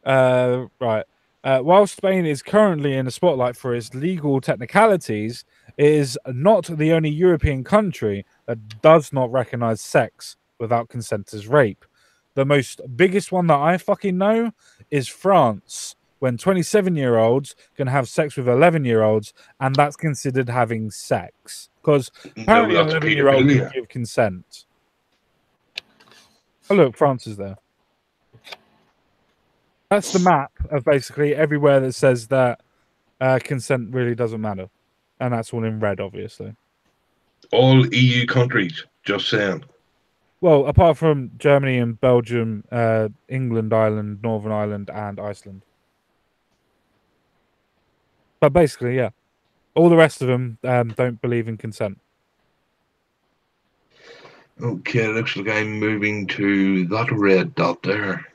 Right. While Spain is currently in the spotlight for its legal technicalities, it is not the only European country that does not recognize sex without consent as rape. The biggest one that I fucking know is France, when 27-year-olds can have sex with 11-year-olds, and that's considered having sex. Because apparently an 11-year-old can give consent. Oh, look, France is there. That's the map of basically everywhere that says that consent really doesn't matter, and that's all in red, obviously. All EU countries, just saying. Well, apart from Germany and Belgium, England, Ireland, Northern Ireland, and Iceland. But basically, yeah. All the rest of them don't believe in consent. Okay, looks like I'm moving to that red dot there.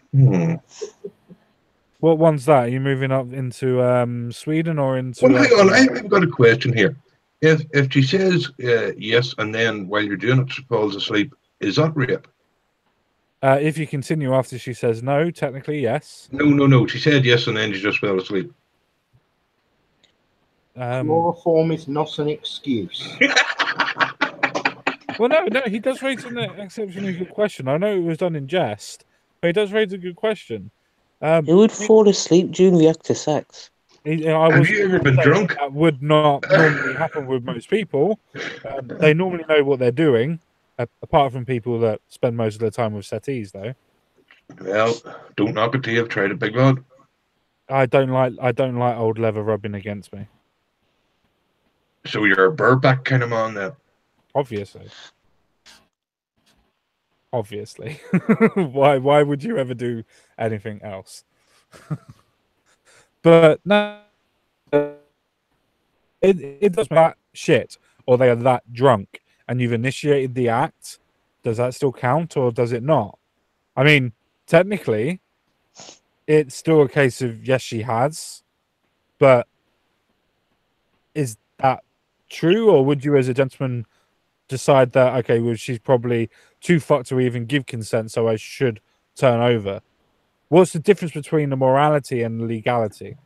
What one's that? Are you moving up into Sweden or into... Well, hang on, I've got a question here. If she says yes, and then while you're doing it, she falls asleep, is that rape? if you continue after she says no, technically, yes. No. She said yes, and then she just fell asleep. Chloroform is not an excuse. Well, no, he does raise an exceptionally good question. I know it was done in jest, but he does raise a good question. Who would fall asleep during the act of sex? Have you ever been drunk? That would not normally happen with most people. They normally know what they're doing, apart from people that spend most of their time with settees, though. Well, don't knock it till you've tried it, big lad. I don't like old leather rubbing against me. So you're a bareback kind of man now. Obviously. Why would you ever do anything else? But no, it does that shit, or they are that drunk, and you've initiated the act. Does that still count, or does it not? I mean, technically, it's still a case of yes, she has, but is that true, or would you, as a gentleman, decide that okay, well, she's probably too fucked to even give consent, so I should turn over? What's the difference between the morality and the legality?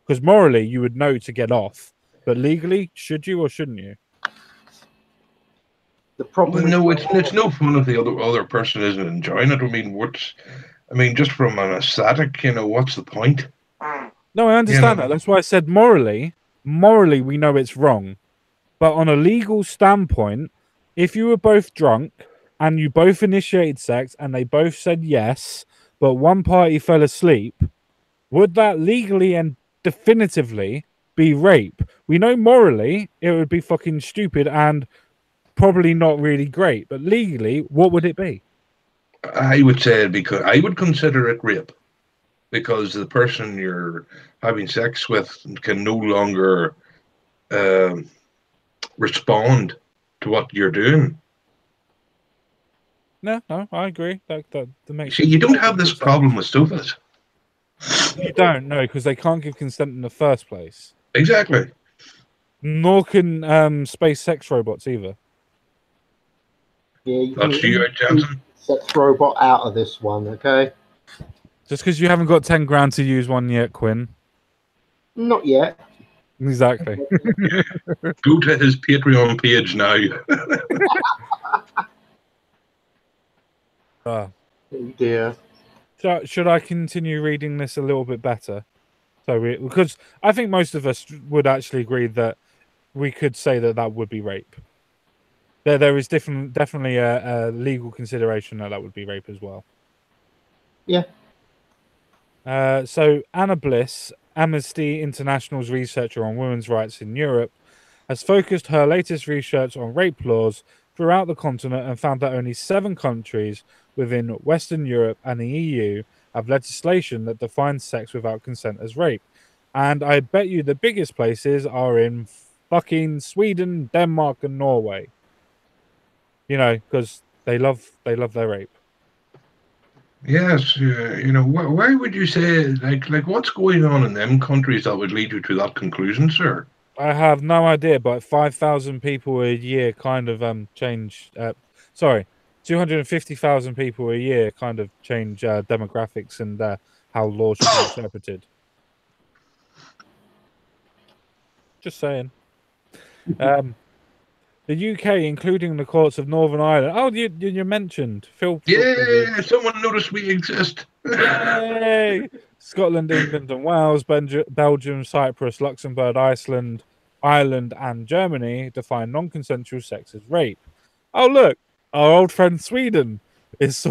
Because morally, you would know to get off, but legally, should you or shouldn't you? The problem. Well, no, it's no fun if the other person isn't enjoying it. I mean, just from an aesthetic, what's the point? No, I understand that. That's why I said morally, we know it's wrong. But on a legal standpoint, if you were both drunk and you both initiated sex and they both said yes, but one party fell asleep, would that legally and definitively be rape? We know morally it would be fucking stupid and probably not really great, but legally, what would it be? I would say because I would consider it rape, because the person you're having sex with can no longer respond to what you're doing. No, I agree. That makes sense. You don't have this problem with sofas. You don't, no, because they can't give consent in the first place. Exactly. Nor can space sex robots either. Yeah, that's you, Jansen. Sex robot out of this one, okay? Just because you haven't got 10 grand to use one yet, Quinn. Not yet. Exactly. Go to his Patreon page now. Oh dear. So, should I continue reading this a little bit better? Because I think most of us would actually agree that we could say that would be rape. There is definitely a legal consideration that would be rape as well. Yeah. So Anna Bliss, Amnesty International's researcher on women's rights in Europe, has focused her latest research on rape laws throughout the continent and found that only 7 countries within Western Europe and the EU have legislation that defines sex without consent as rape. And I bet you the biggest places are in fucking Sweden, Denmark, and Norway. Because they love their rape. Yes, why would you say, like what's going on in them countries that would lead you to that conclusion, sir? I have no idea, but 5,000 people a year kind of change. 250,000 people a year kind of change demographics and how laws should be interpreted. Just saying. The UK, including the courts of Northern Ireland. Oh, you mentioned Phil. Yeah, someone noticed we exist. Yay! Scotland, England, and Wales, Belgium, Cyprus, Luxembourg, Iceland, Ireland, and Germany define non-consensual sex as rape. Oh, look, our old friend Sweden is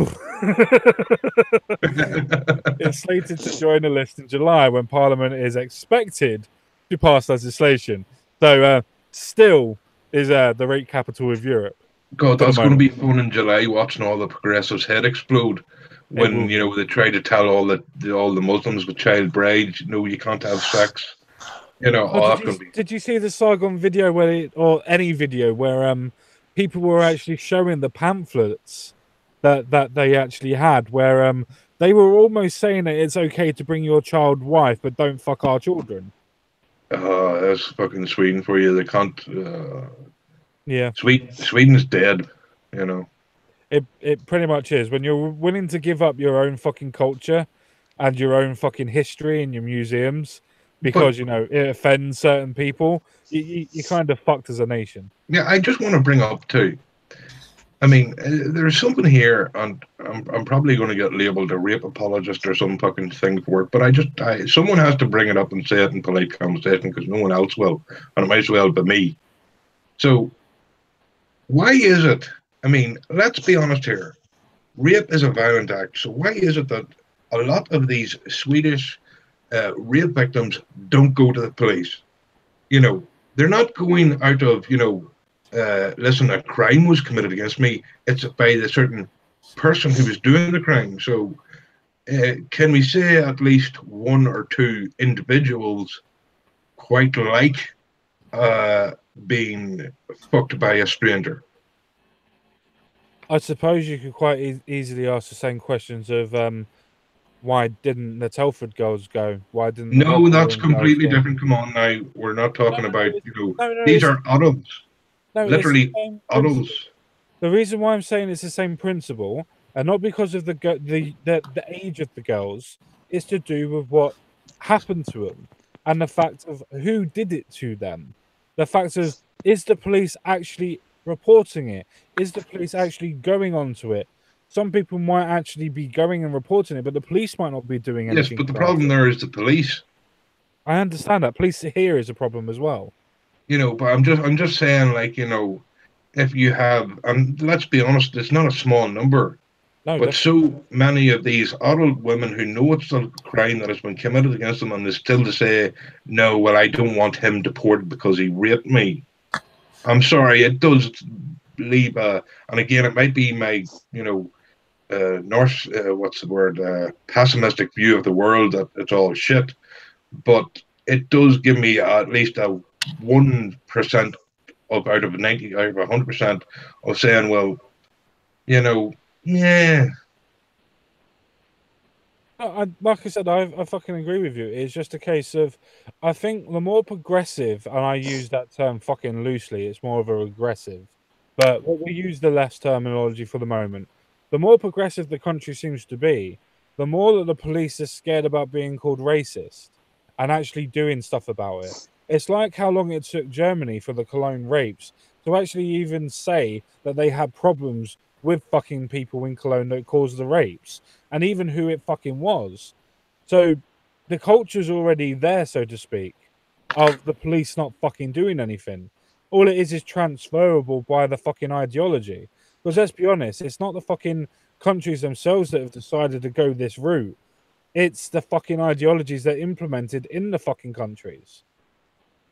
it's slated to join the list in July when Parliament is expected to pass legislation. So still is the rape capital of Europe. God, that's going to be fun in July watching all the progressives' head explode when they try to tell all the Muslims with child brides, no, you can't have sex. Did you see the Saigon video or any video where people were actually showing the pamphlets that they actually had, where they were almost saying that it's okay to bring your child wife, but don't fuck our children. That's fucking Sweden for you. They can't. Yeah, Sweden's dead. It pretty much is. When you're willing to give up your own fucking culture and your own fucking history in your museums because it offends certain people, you kind of fucked as a nation. Yeah, I just want to bring up too. I mean, there's something here, and I'm probably going to get labelled a rape apologist or some fucking thing for it. But someone has to bring it up and say it in polite conversation because no one else will, and it might as well be me. So, why is it? I mean, let's be honest here. Rape is a violent act. So why is it that a lot of these Swedish rape victims don't go to the police? They're not going out of listen, a crime was committed against me. It's by the certain person who was doing the crime. So can we say at least one or two individuals quite like being fucked by a stranger? I suppose you could quite easily ask the same questions of why didn't the Telford girls go? Why didn't? No, that's completely different. Come on now, we're not talking about these are adults. No, literally adults. The reason why I'm saying it's the same principle, and not because of the age of the girls, is to do with what happened to them and the fact of who did it to them. The fact of, is the police actually reporting it? Is the police actually going onto it? Some people might actually be going and reporting it, but the police might not be doing anything. Yes, but the problem there is the police. I understand that. Police here is a problem as well. But I'm just saying, if you have, and let's be honest, it's not a small number, but so many of these adult women who know it's a crime that has been committed against them, and they still to say, no, well, I don't want him deported because he raped me. I'm sorry, it does leave and again, it might be my, pessimistic view of the world that it's all shit, but it does give me at least a 1% out of 90, out of 100% of saying, well, yeah. Like I said, I fucking agree with you. It's just a case of, I think the more progressive, and I use that term fucking loosely, it's more of a regressive, but we use the less terminology for the moment. The more progressive the country seems to be, the more that the police are scared about being called racist and actually doing stuff about it. It's like how long it took Germany for the Cologne rapes to actually even say that they had problems with fucking people in Cologne that caused the rapes, and even who it fucking was. So the culture's already there, so to speak, of the police not fucking doing anything. All it is transferable by the fucking ideology. Because let's be honest, it's not the fucking countries themselves that have decided to go this route. It's the fucking ideologies that are implemented in the fucking countries.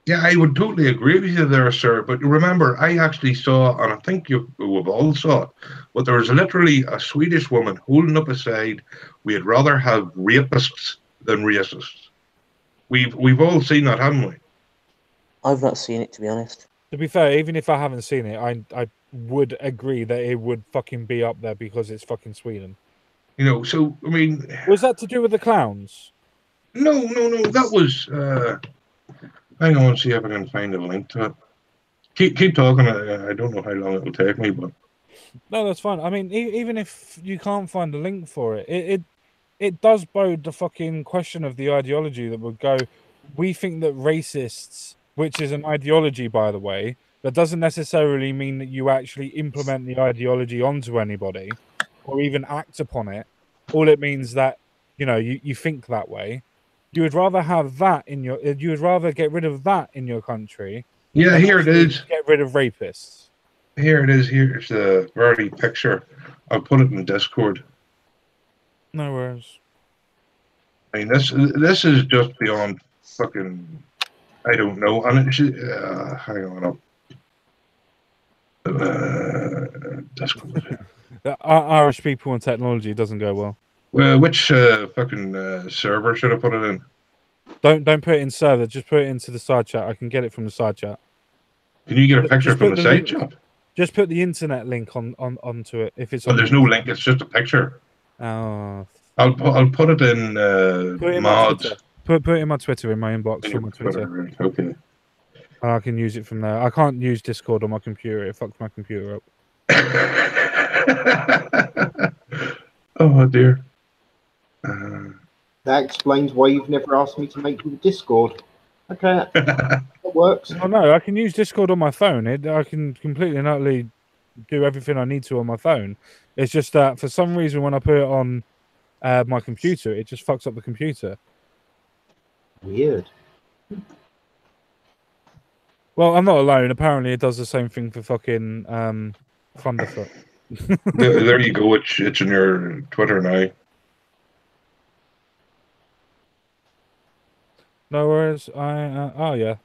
Yeah, I would totally agree with you there, sir. But remember, I actually saw, and I think we've all saw it, but there was literally a Swedish woman holding up a sign, we'd rather have rapists than racists. We've all seen that, haven't we? I've not seen it, to be honest. To be fair, even if I haven't seen it, I would agree that it would fucking be up there because it's fucking Sweden. So, I mean... Was that to do with the clowns? No, that was... Hang on, see if I can find a link to it. Keep talking. I don't know how long it will take me, but no, that's fine. I mean, even if you can't find a link for it, it does bode the fucking question of the ideology that would go. We think that racists, which is an ideology, by the way, that doesn't necessarily mean that you actually implement the ideology onto anybody or even act upon it. All it means that you think that way. You would rather have that in your. You would rather get rid of that in your country. Yeah, here it is. Get rid of rapists. Here it is. Here's the very picture. I'll put it in Discord. No worries. I mean, this is just beyond fucking. I don't know. And hang on up. Discord. Irish people and technology doesn't go well. Well, which fucking server should I put it in? Don't put it in server. Just put it into the side chat. I can get it from the side chat. Can you get a picture Just from put the the side link- chat? Just put the internet link onto it. If it's Oh, on there's the no internet. link. It's just a picture. Oh, I'll put it in put it in my mods. Twitter. Put it in my Twitter, in my inbox In from your my Twitter. Right, okay. And I can use it from there. I can't use Discord on my computer. It fucks my computer up. Oh dear. That explains why you've never asked me to make you a Discord. Okay, that works. Oh no, I can use Discord on my phone. I can completely and utterly do everything I need to on my phone. It's just that for some reason when I put it on my computer, it just fucks up the computer. Weird. Well, I'm not alone. Apparently, it does the same thing for fucking Thunderfoot. There you go. It's in your Twitter now. No worries. Oh yeah.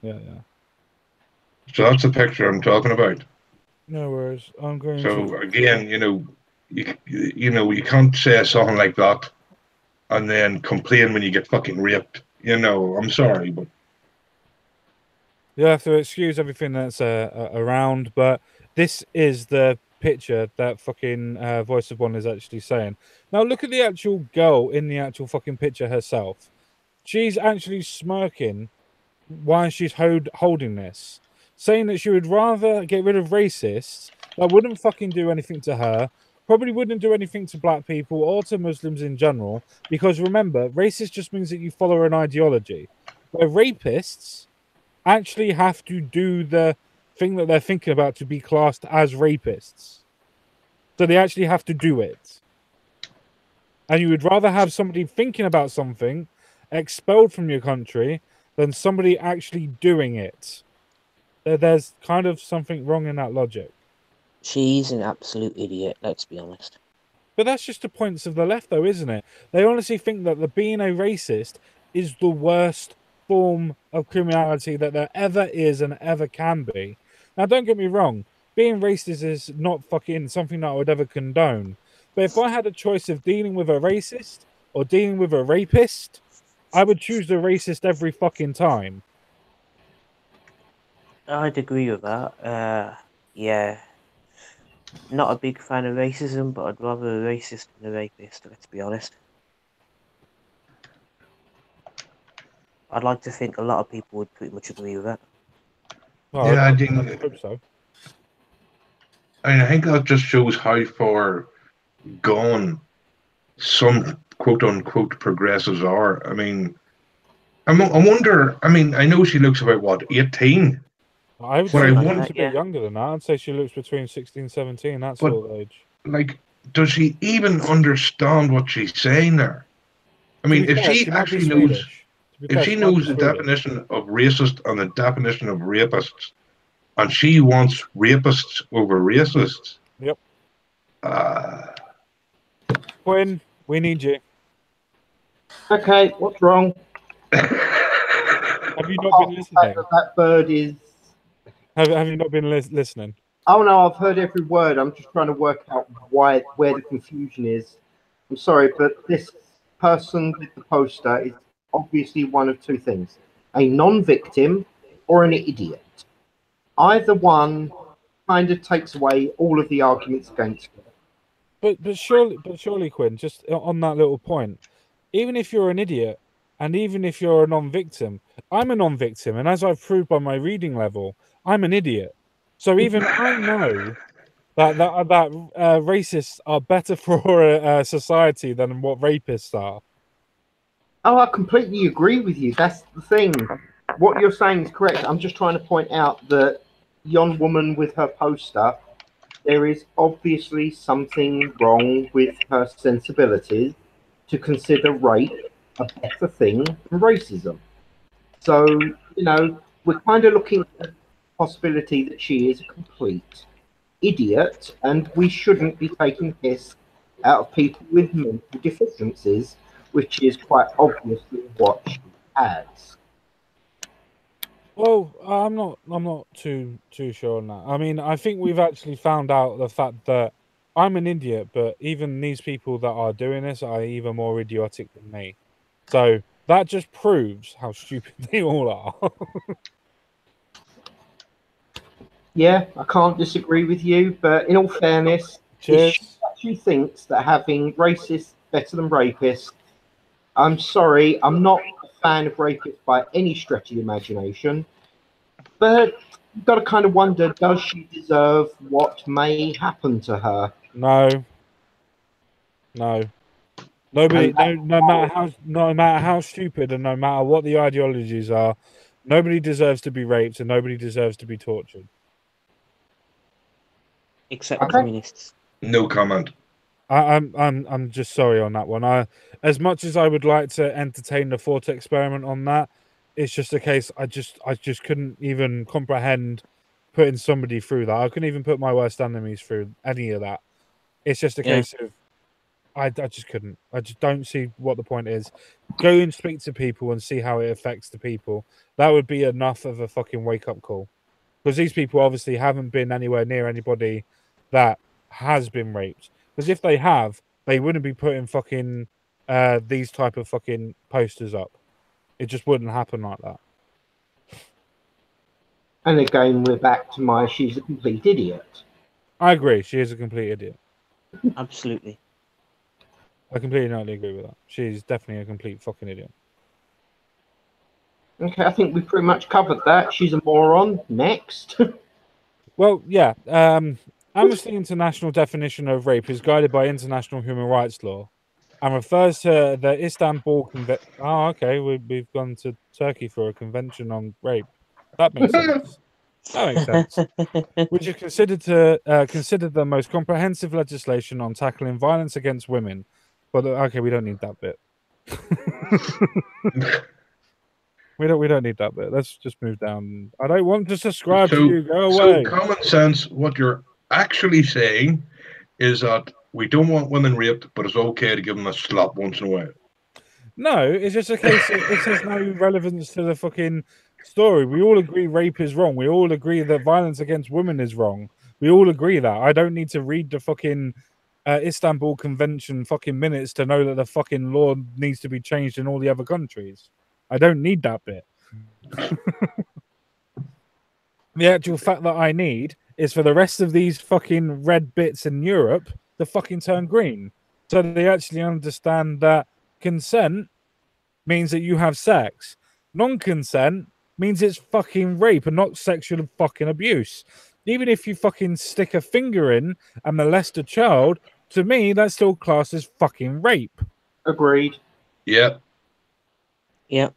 So that's the picture I'm talking about. No worries. I'm going So to. again, you can't say something like that and then complain when you get fucking raped. I'm sorry, but You have to excuse everything that's around, but this is the picture that fucking Voice of One is actually saying. Now look at the actual girl in the actual fucking picture herself. She's actually smirking while she's holding this, saying that she would rather get rid of racists that wouldn't fucking do anything to her, probably wouldn't do anything to black people or to Muslims in general, because remember, racist just means that you follow an ideology, where rapists actually have to do the thing that they're thinking about to be classed as rapists. So they actually have to do it. And you would rather have somebody thinking about something expelled from your country than somebody actually doing it. There's kind of something wrong in that logic. She's an absolute idiot, let's be honest. But that's just the points of the left, though, isn't it? They honestly think that being a racist is the worst form of criminality that there ever is and ever can be. Now, don't get me wrong. Being racist is not fucking something that I would ever condone. But if I had a choice of dealing with a racist or dealing with a rapist, I would choose the racist every fucking time. I'd agree with that. Yeah. Not a big fan of racism, but I'd rather a racist than a rapist, let's be honest. I'd like to think a lot of people would pretty much agree with that. Well, yeah, I I hope so. I think that just shows how far gone some quote unquote progressives are. I mean, I wonder. I mean, I know she looks about what 18. I would But say I she want- looks a bit Yeah. younger than that. I'd say she looks between 16 and 17, that But- sort of age. Like, does she even understand what she's saying there? I mean, if she actually knows, if she knows the definition of racist and the definition of rapists, and she wants rapists over racists. Yep. Quinn, we need you. Okay, what's wrong? Have you not Apart been from the fact listening? that bird is. Have you not been listening? Oh no, I've heard every word. I'm just trying to work out where the confusion is. I'm sorry, but this person with the poster is obviously one of two things: a non-victim or an idiot. Either one kind of takes away all of the arguments against her. But surely, Quinn, just on that little point, even if you're an idiot and even if you're a non-victim, I'm a non-victim, and as I've proved by my reading level, I'm an idiot. So even I know that racists are better for a society than what rapists are. Oh, I completely agree with you. That's the thing. What you're saying is correct. I'm just trying to point out that yon woman with her poster, there is obviously something wrong with her sensibilities to consider rape a better thing than racism. So, we're kind of looking at the possibility that she is a complete idiot, and we shouldn't be taking piss out of people with mental deficiencies, which is quite obviously what she has. Well, I'm not too sure on that. I mean, I think we've actually found out the fact that I'm an idiot, but even these people that are doing this are even more idiotic than me. So that just proves how stupid they all are. Yeah, I can't disagree with you, but in all fairness, if she Cheers. actually thinks that having racists better than rapists, I'm sorry, I'm not a fan of rapists by any stretch of the imagination, but you've got to kind of wonder, does she deserve what may happen to her? No. Nobody, And no matter how stupid and no matter what the ideologies are, nobody deserves to be raped and nobody deserves to be tortured. Except Okay. communists. No comment. I'm just sorry on that one. As much as I would like to entertain the thought experiment on that, it's just a case I just couldn't even comprehend putting somebody through that. I couldn't even put my worst enemies through any of that. It's just a case of I just couldn't. I just don't see what the point is. Go and speak to people and see how it affects the people. That would be enough of a fucking wake up call. Because these people obviously haven't been anywhere near anybody that has been raped. Because if they have, they wouldn't be putting fucking these type of fucking posters up. It just wouldn't happen like that. And again, we're back to she's a complete idiot. I agree. She is a complete idiot. Absolutely. I completely not agree with that. She's definitely a complete fucking idiot. Okay, I think we pretty much covered that. She's a moron. Next. Well, yeah. Amnesty International definition of rape is guided by international human rights law and refers to the Istanbul Convention. Oh, okay. We've gone to Turkey for a convention on rape. That makes sense. That makes sense. Which is considered the most comprehensive legislation on tackling violence against women. But okay, we don't need that bit. We don't need that bit. Let's just move down. I don't want to subscribe to you. Go away. So common sense, what you're actually saying is that we don't want women raped, but it's okay to give them a slap once in a while. No, it's just a case of this has no relevance to the fucking story. We all agree rape is wrong. We all agree that violence against women is wrong. We all agree that. I don't need to read the fucking Istanbul Convention fucking minutes to know that the fucking law needs to be changed in all the other countries. I don't need that bit. The actual fact that I need is for the rest of these fucking red bits in Europe to fucking turn green. So they actually understand that consent means that you have sex. Non-consent means it's fucking rape and not sexual fucking abuse. Even if you fucking stick a finger in and molest a child, to me, that's still classed as fucking rape. Agreed. Yeah. Yeah.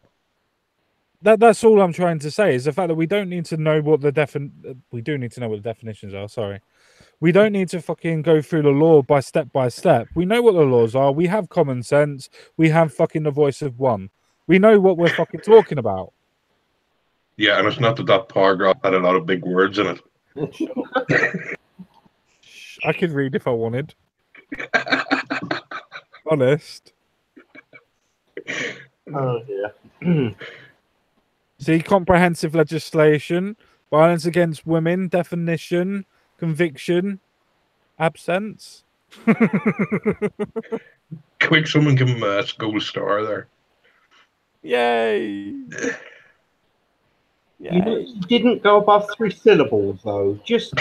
That's all I'm trying to say is the fact that we don't need to know what we do need to know what the definitions are. Sorry. We don't need to fucking go through the law by step. We know what the laws are. We have common sense. We have fucking the voice of one. We know what we're fucking talking about. Yeah, and it's not that paragraph had a lot of big words in it. I could read if I wanted. Honest. Oh dear. See, comprehensive legislation, violence against women, definition, conviction, absence. Quick, someone give him a gold star there. Yay! You know, you didn't go above 3 syllables though. Just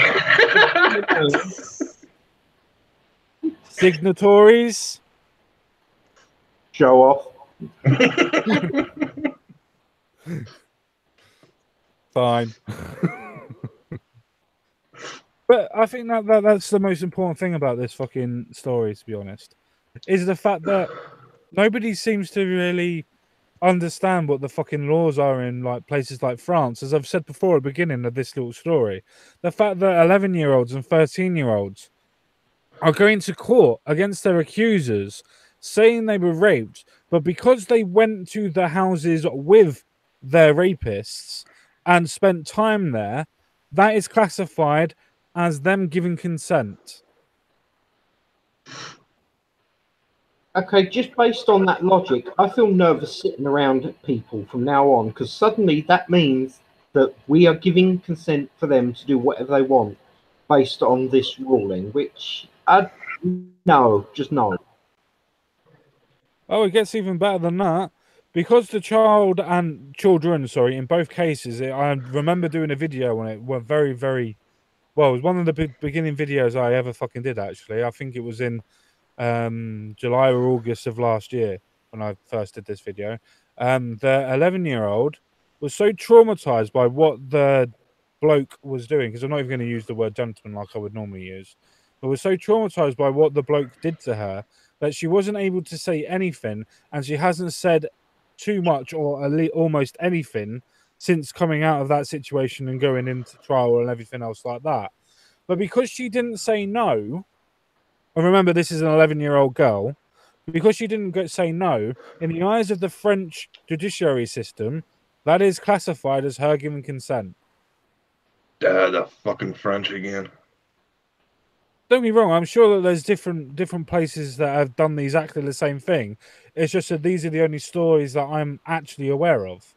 Signatories. show off. Fine. But I think that's the most important thing about this fucking story, to be honest, is the fact that nobody seems to really understand what the fucking laws are in like places like France. As I've said before at the beginning of this little story, the fact that 11-year-olds and 13-year-olds are going to court against their accusers saying they were raped, but because they went to the houses with their rapists and spent time there, that is classified as them giving consent? Okay, just based on that logic, I feel nervous sitting around people from now on because suddenly that means that we are giving consent for them to do whatever they want based on this ruling, which no, just no. Oh, it gets even better than that. Because the children, sorry, in both cases, I remember doing a video on it. Were very, very well. It was one of the beginning videos I ever fucking did. Actually, I think it was in July or August of last year when I first did this video. The 11-year-old was so traumatized by what the bloke was doing, because I'm not even going to use the word gentleman like I would normally use, but was so traumatized by what the bloke did to her that she wasn't able to say anything, and she hasn't said too much or almost anything since coming out of that situation and going into trial and everything else like that. But because she didn't say no, and remember, this is an 11-year-old girl, because she didn't say no, in the eyes of the French judiciary system, that is classified as her giving consent. The fucking French again. Don't be wrong, I'm sure that there's different places that have done exactly the same thing. It's just that these are the only stories that I'm actually aware of.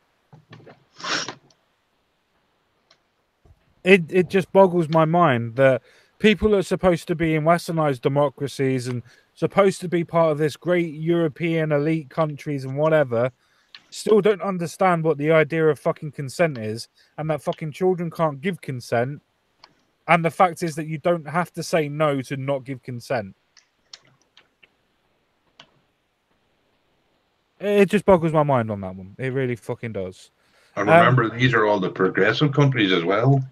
It just boggles my mind that people are supposed to be in westernized democracies and supposed to be part of this great European elite countries and whatever, still don't understand what the idea of fucking consent is, and that fucking children can't give consent. And the fact is that you don't have to say no to not give consent. It just boggles my mind on that one. It really fucking does. And remember, these are all the progressive countries as well.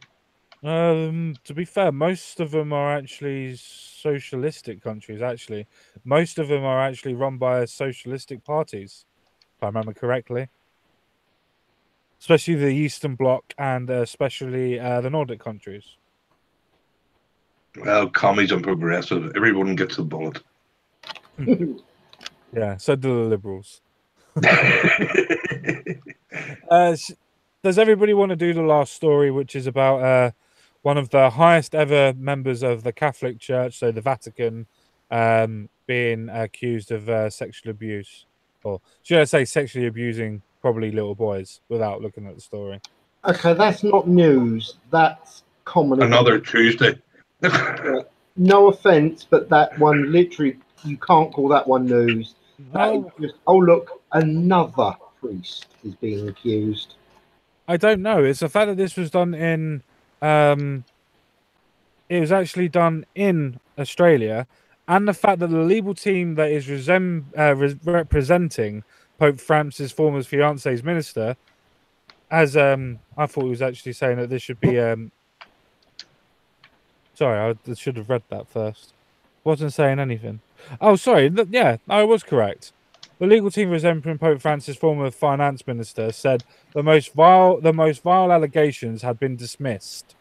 To be fair, most of them are actually socialistic countries, actually. Most of them are actually run by socialistic parties, if I remember correctly. Especially the Eastern Bloc and especially the Nordic countries. Well, commies and progressive. Everyone gets a bullet. Yeah, so do the liberals. Does everybody want to do the last story, which is about one of the highest ever members of the Catholic Church, so the Vatican, being accused of sexual abuse, or should I say sexually abusing probably little boys without looking at the story? Okay, that's not news. That's common. Another Tuesday. No offense, but that one literally, you can't call that one news. That is just, oh look, another priest is being accused. I don't know. It's the fact that this was done in it was actually done in Australia, and the fact that the legal team that is representing Pope Francis' former fiance's minister, as I thought he was actually saying that this should be sorry, I should have read that first. Wasn't saying anything. Oh, sorry. Yeah, I was correct. The legal team representing Pope Francis' former finance minister said the most vile allegations had been dismissed.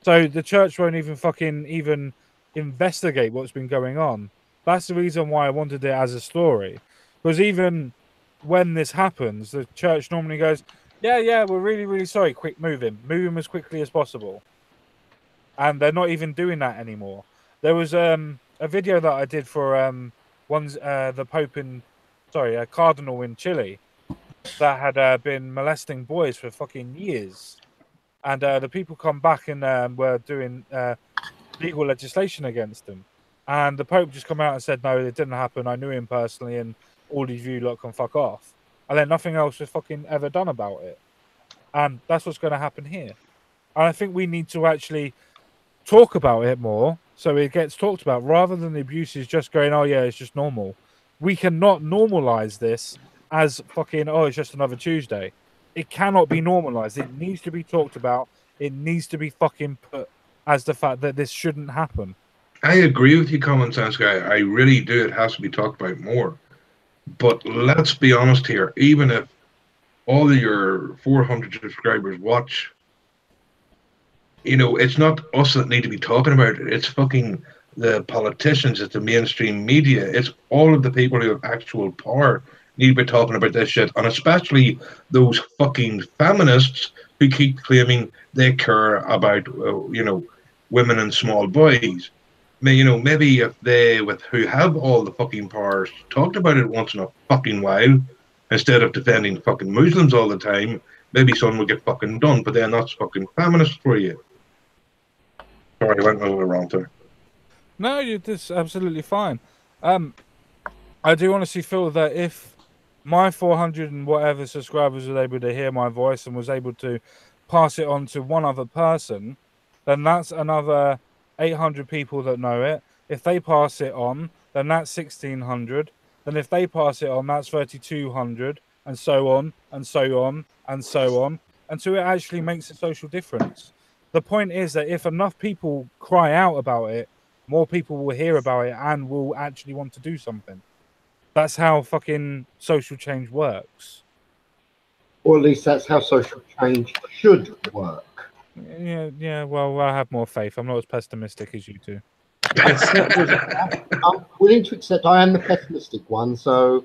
So the church won't even investigate what's been going on. That's the reason why I wanted it as a story. Because even when this happens, the church normally goes, yeah, we're really, really sorry. Quick, move him as quickly as possible. And they're not even doing that anymore. There was a video that I did for the Pope a cardinal in Chile that had been molesting boys for fucking years. And the people come back and were doing legal legislation against them. And the Pope just come out and said, no, it didn't happen. I knew him personally, and all of you lot can fuck off. And then nothing else was fucking ever done about it. And that's what's going to happen here. And I think we need to actually talk about it more so it gets talked about, rather than the abuse is just going, oh, yeah, it's just normal. We cannot normalize this as fucking, oh, it's just another Tuesday. It cannot be normalized. It needs to be talked about. It needs to be fucking put as the fact that this shouldn't happen. I agree with you, Common Sense Guy. I really do. It has to be talked about more. But let's be honest here. Even if all of your 400 subscribers watch, you know, it's not us that need to be talking about it. It's fucking the politicians, it's the mainstream media, it's all of the people who have actual power need to be talking about this shit, and especially those fucking feminists who keep claiming they care about, women and small boys. Maybe if they, with who have all the fucking powers, talked about it once in a fucking while, instead of defending fucking Muslims all the time, maybe someone would get fucking done. But then that's fucking feminist for you. Sorry, I went over wrong there. No, that's absolutely fine. I do honestly feel that if my 400 and whatever subscribers was able to hear my voice and was able to pass it on to one other person, then that's another 800 people that know it. If they pass it on, then that's 1,600. Then if they pass it on, that's 3,200, and so on, and so on, and so on, until it actually makes a social difference. The point is that if enough people cry out about it, more people will hear about it and will actually want to do something. That's how fucking social change works. Or at least that's how social change should work. Yeah. Well, I have more faith. I'm not as pessimistic as you two. It's not just I'm willing to accept I am the pessimistic one, so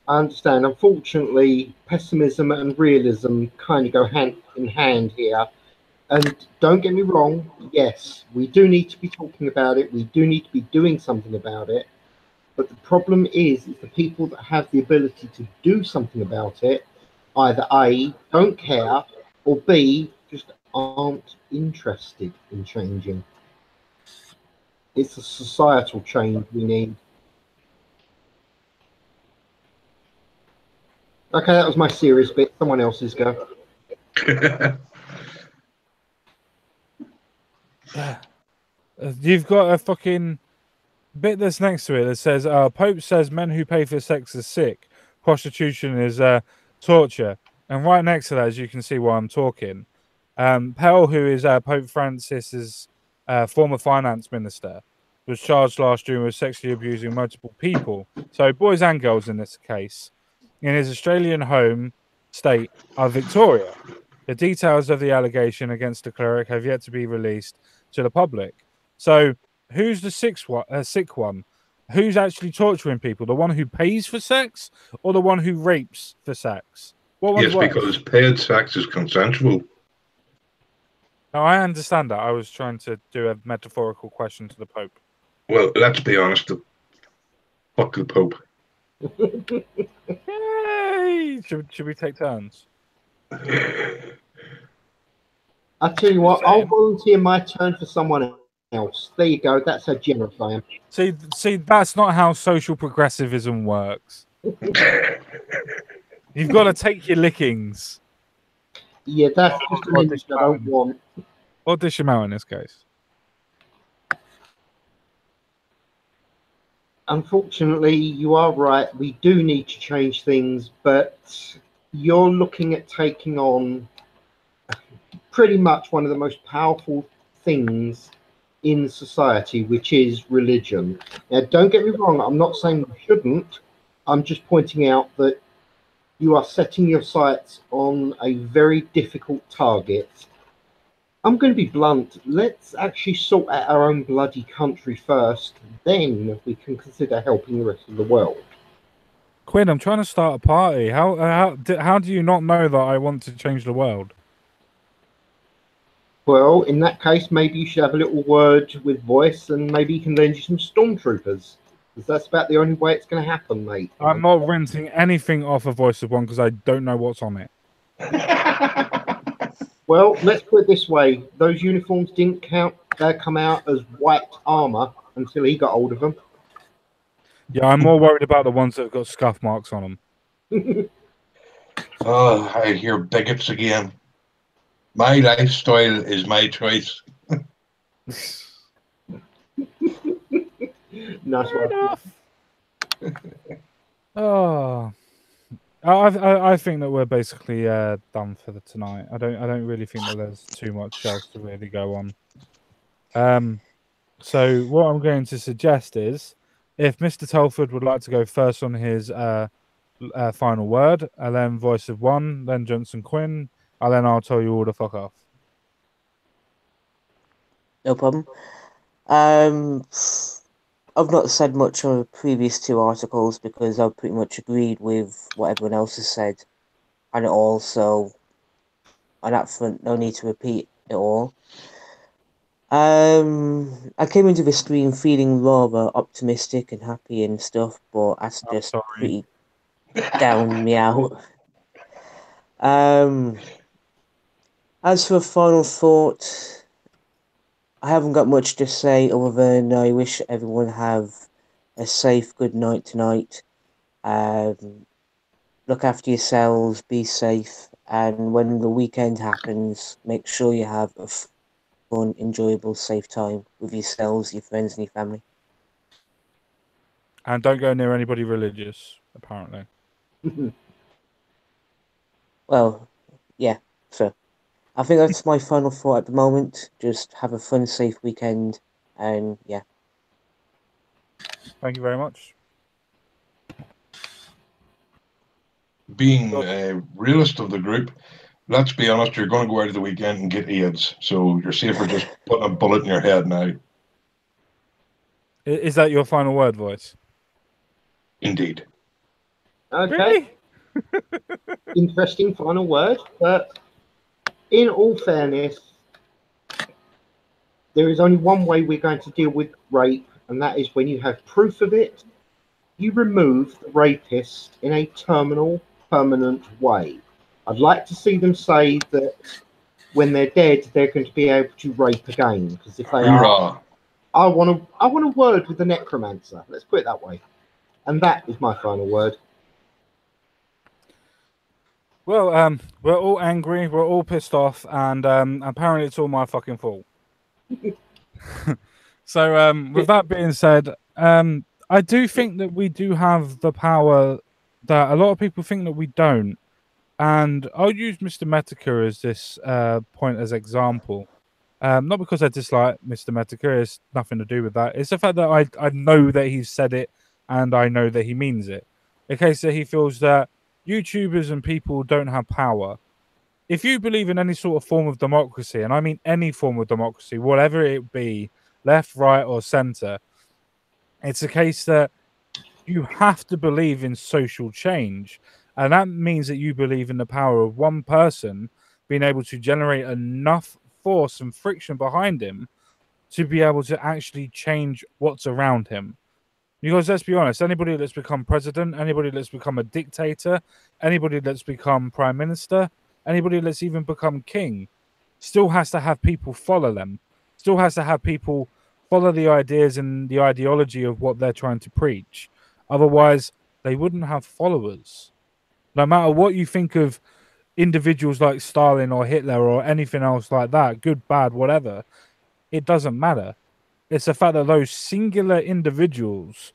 I understand. Unfortunately, pessimism and realism kind of go hand in hand here. And don't get me wrong, yes, we do need to be talking about it. We do need to be doing something about it. But the problem is the people that have the ability to do something about it either A, don't care, or B, just aren't interested in changing. It's a societal change we need. Okay, that was my serious bit. Someone else's go. You've got a fucking bit that's next to it that says, Pope says men who pay for sex are sick. Prostitution is torture. And right next to that, as you can see while I'm talking, Pell, who is Pope Francis's former finance minister, was charged last June with sexually abusing multiple people. So boys and girls in this case, in his Australian home state of Victoria. The details of the allegation against the cleric have yet to be released to the public. So who's the sick one? Who's actually torturing people? The one who pays for sex or the one who rapes for sex? What one's Yes, worse? because paid sex is consensual. No, I understand that. I was trying to do a metaphorical question to the Pope. Well, let's be honest. Fuck the Pope. Yay! Should we take turns? I tell you what, I'll volunteer my turn for someone else. There you go. That's how generous I am. See, that's not how social progressivism works. You've got to take your lickings. Yeah, that's just an image I don't want. Or dish them out in this case. Unfortunately, you are right. We do need to change things, but you're looking at taking on pretty much one of the most powerful things in society, which is religion. Now, don't get me wrong. I'm not saying you shouldn't. I'm just pointing out that you are setting your sights on a very difficult target. I'm going to be blunt. Let's actually sort out our own bloody country first. Then we can consider helping the rest of the world. Quinn, I'm trying to start a party. How do you not know that I want to change the world? Well, in that case, maybe you should have a little word with Voice, and maybe you can lend you some stormtroopers. Because that's about the only way it's going to happen, mate. I'm not renting anything off of Voice of One because I don't know what's on it. Well, let's put it this way. Those uniforms didn't come out as white armour until he got hold of them. Yeah, I'm more worried about the ones that have got scuff marks on them. Oh, I hear bigots again. My lifestyle is my choice. Nice one. Oh, I think that we're basically done for tonight. I don't really think that there's too much else to really go on. So what I'm going to suggest is, if Mr. Telford would like to go first on his final word, and then Voice of One, then Johnson Quinn, and then I'll tell you all to fuck off. no problem. I've not said much on the previous two articles because I've pretty much agreed with what everyone else has said, and it all. So on that front, no need to repeat it all. I came into the stream feeling rather optimistic and happy and stuff, but that's I'm just sorry. pretty down me out. Um, as for a final thought, I haven't got much to say other than I wish everyone have a safe good night tonight. Look after yourselves, be safe, and when the weekend happens, make sure you have a fun, enjoyable, safe time with yourselves, your friends, and your family. And don't go near anybody religious, apparently. Well, yeah, so I think that's my final thought at the moment. Just have a fun, safe weekend, and yeah. Thank you very much. Being a realist of the group, let's be honest, you're going to go out of the weekend and get AIDS. So you're safer just putting a bullet in your head now. Is that your final word, voice? Indeed. Okay. Really? Interesting final word. But in all fairness, there is only one way we're going to deal with rape, and that is when you have proof of it, you remove the rapist in a terminal, permanent way. I'd like to see them say that when they're dead, they're going to be able to rape again. Because if they are, Hoorah. I want a word with the necromancer. Let's put it that way. And that is my final word. Well, we're all angry, we're all pissed off, and apparently it's all my fucking fault. So, with that being said, I do think that we do have the power that a lot of people think that we don't. And I'll use Mr. Metaker as this point as example. Not because I dislike Mr. Metaker, it's nothing to do with that. It's the fact that I know that he's said it and I know that he means it. In case that he feels that YouTubers and people don't have power. If you believe in any sort of form of democracy, and I mean any form of democracy, whatever it be, left, right, or center, it's a case that you have to believe in social change. And that means that you believe in the power of one person being able to generate enough force and friction behind him to be able to actually change what's around him. Because let's be honest, anybody that's become president, anybody that's become a dictator, anybody that's become prime minister, anybody that's even become king, still has to have people follow them, still has to have people follow the ideas and the ideology of what they're trying to preach. Otherwise, they wouldn't have followers. No matter what you think of individuals like Stalin or Hitler or anything else like that, good, bad, whatever, it doesn't matter. It's the fact that those singular individuals,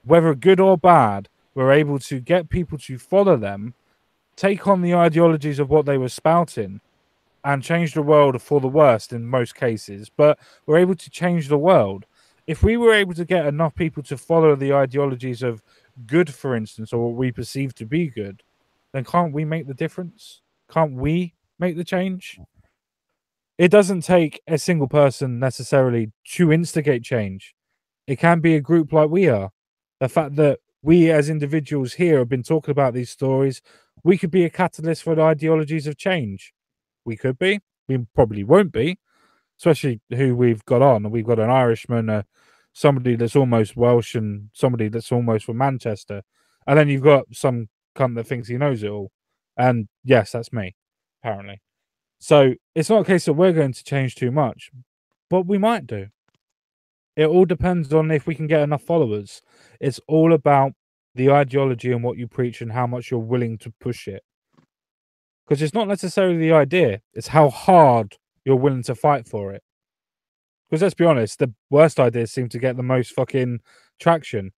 whether good or bad, were able to get people to follow them, take on the ideologies of what they were spouting, and change the world for the worst in most cases. But we're able to change the world. If we were able to get enough people to follow the ideologies of good, for instance, or what we perceive to be good, then can't we make the difference? Can't we make the change? It doesn't take a single person necessarily to instigate change. It can be a group like we are. The fact that we as individuals here have been talking about these stories, we could be a catalyst for the ideologies of change. We could be. We probably won't be, especially who we've got on. We've got an Irishman, somebody that's almost Welsh, and somebody that's almost from Manchester. And then you've got some cunt that thinks he knows it all. And yes, that's me, apparently. So it's not a case that we're going to change too much, but we might do. It all depends on if we can get enough followers. It's all about the ideology and what you preach and how much you're willing to push it. Because it's not necessarily the idea, it's how hard you're willing to fight for it. Because let's be honest, the worst ideas seem to get the most fucking traction.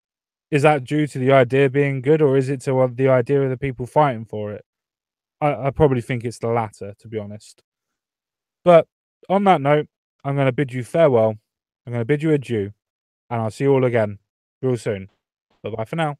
Is that due to the idea being good, or is it to the idea of the people fighting for it? I probably think it's the latter, to be honest. But on that note, I'm going to bid you farewell. I'm going to bid you adieu. And I'll see you all again real soon. Bye-bye for now.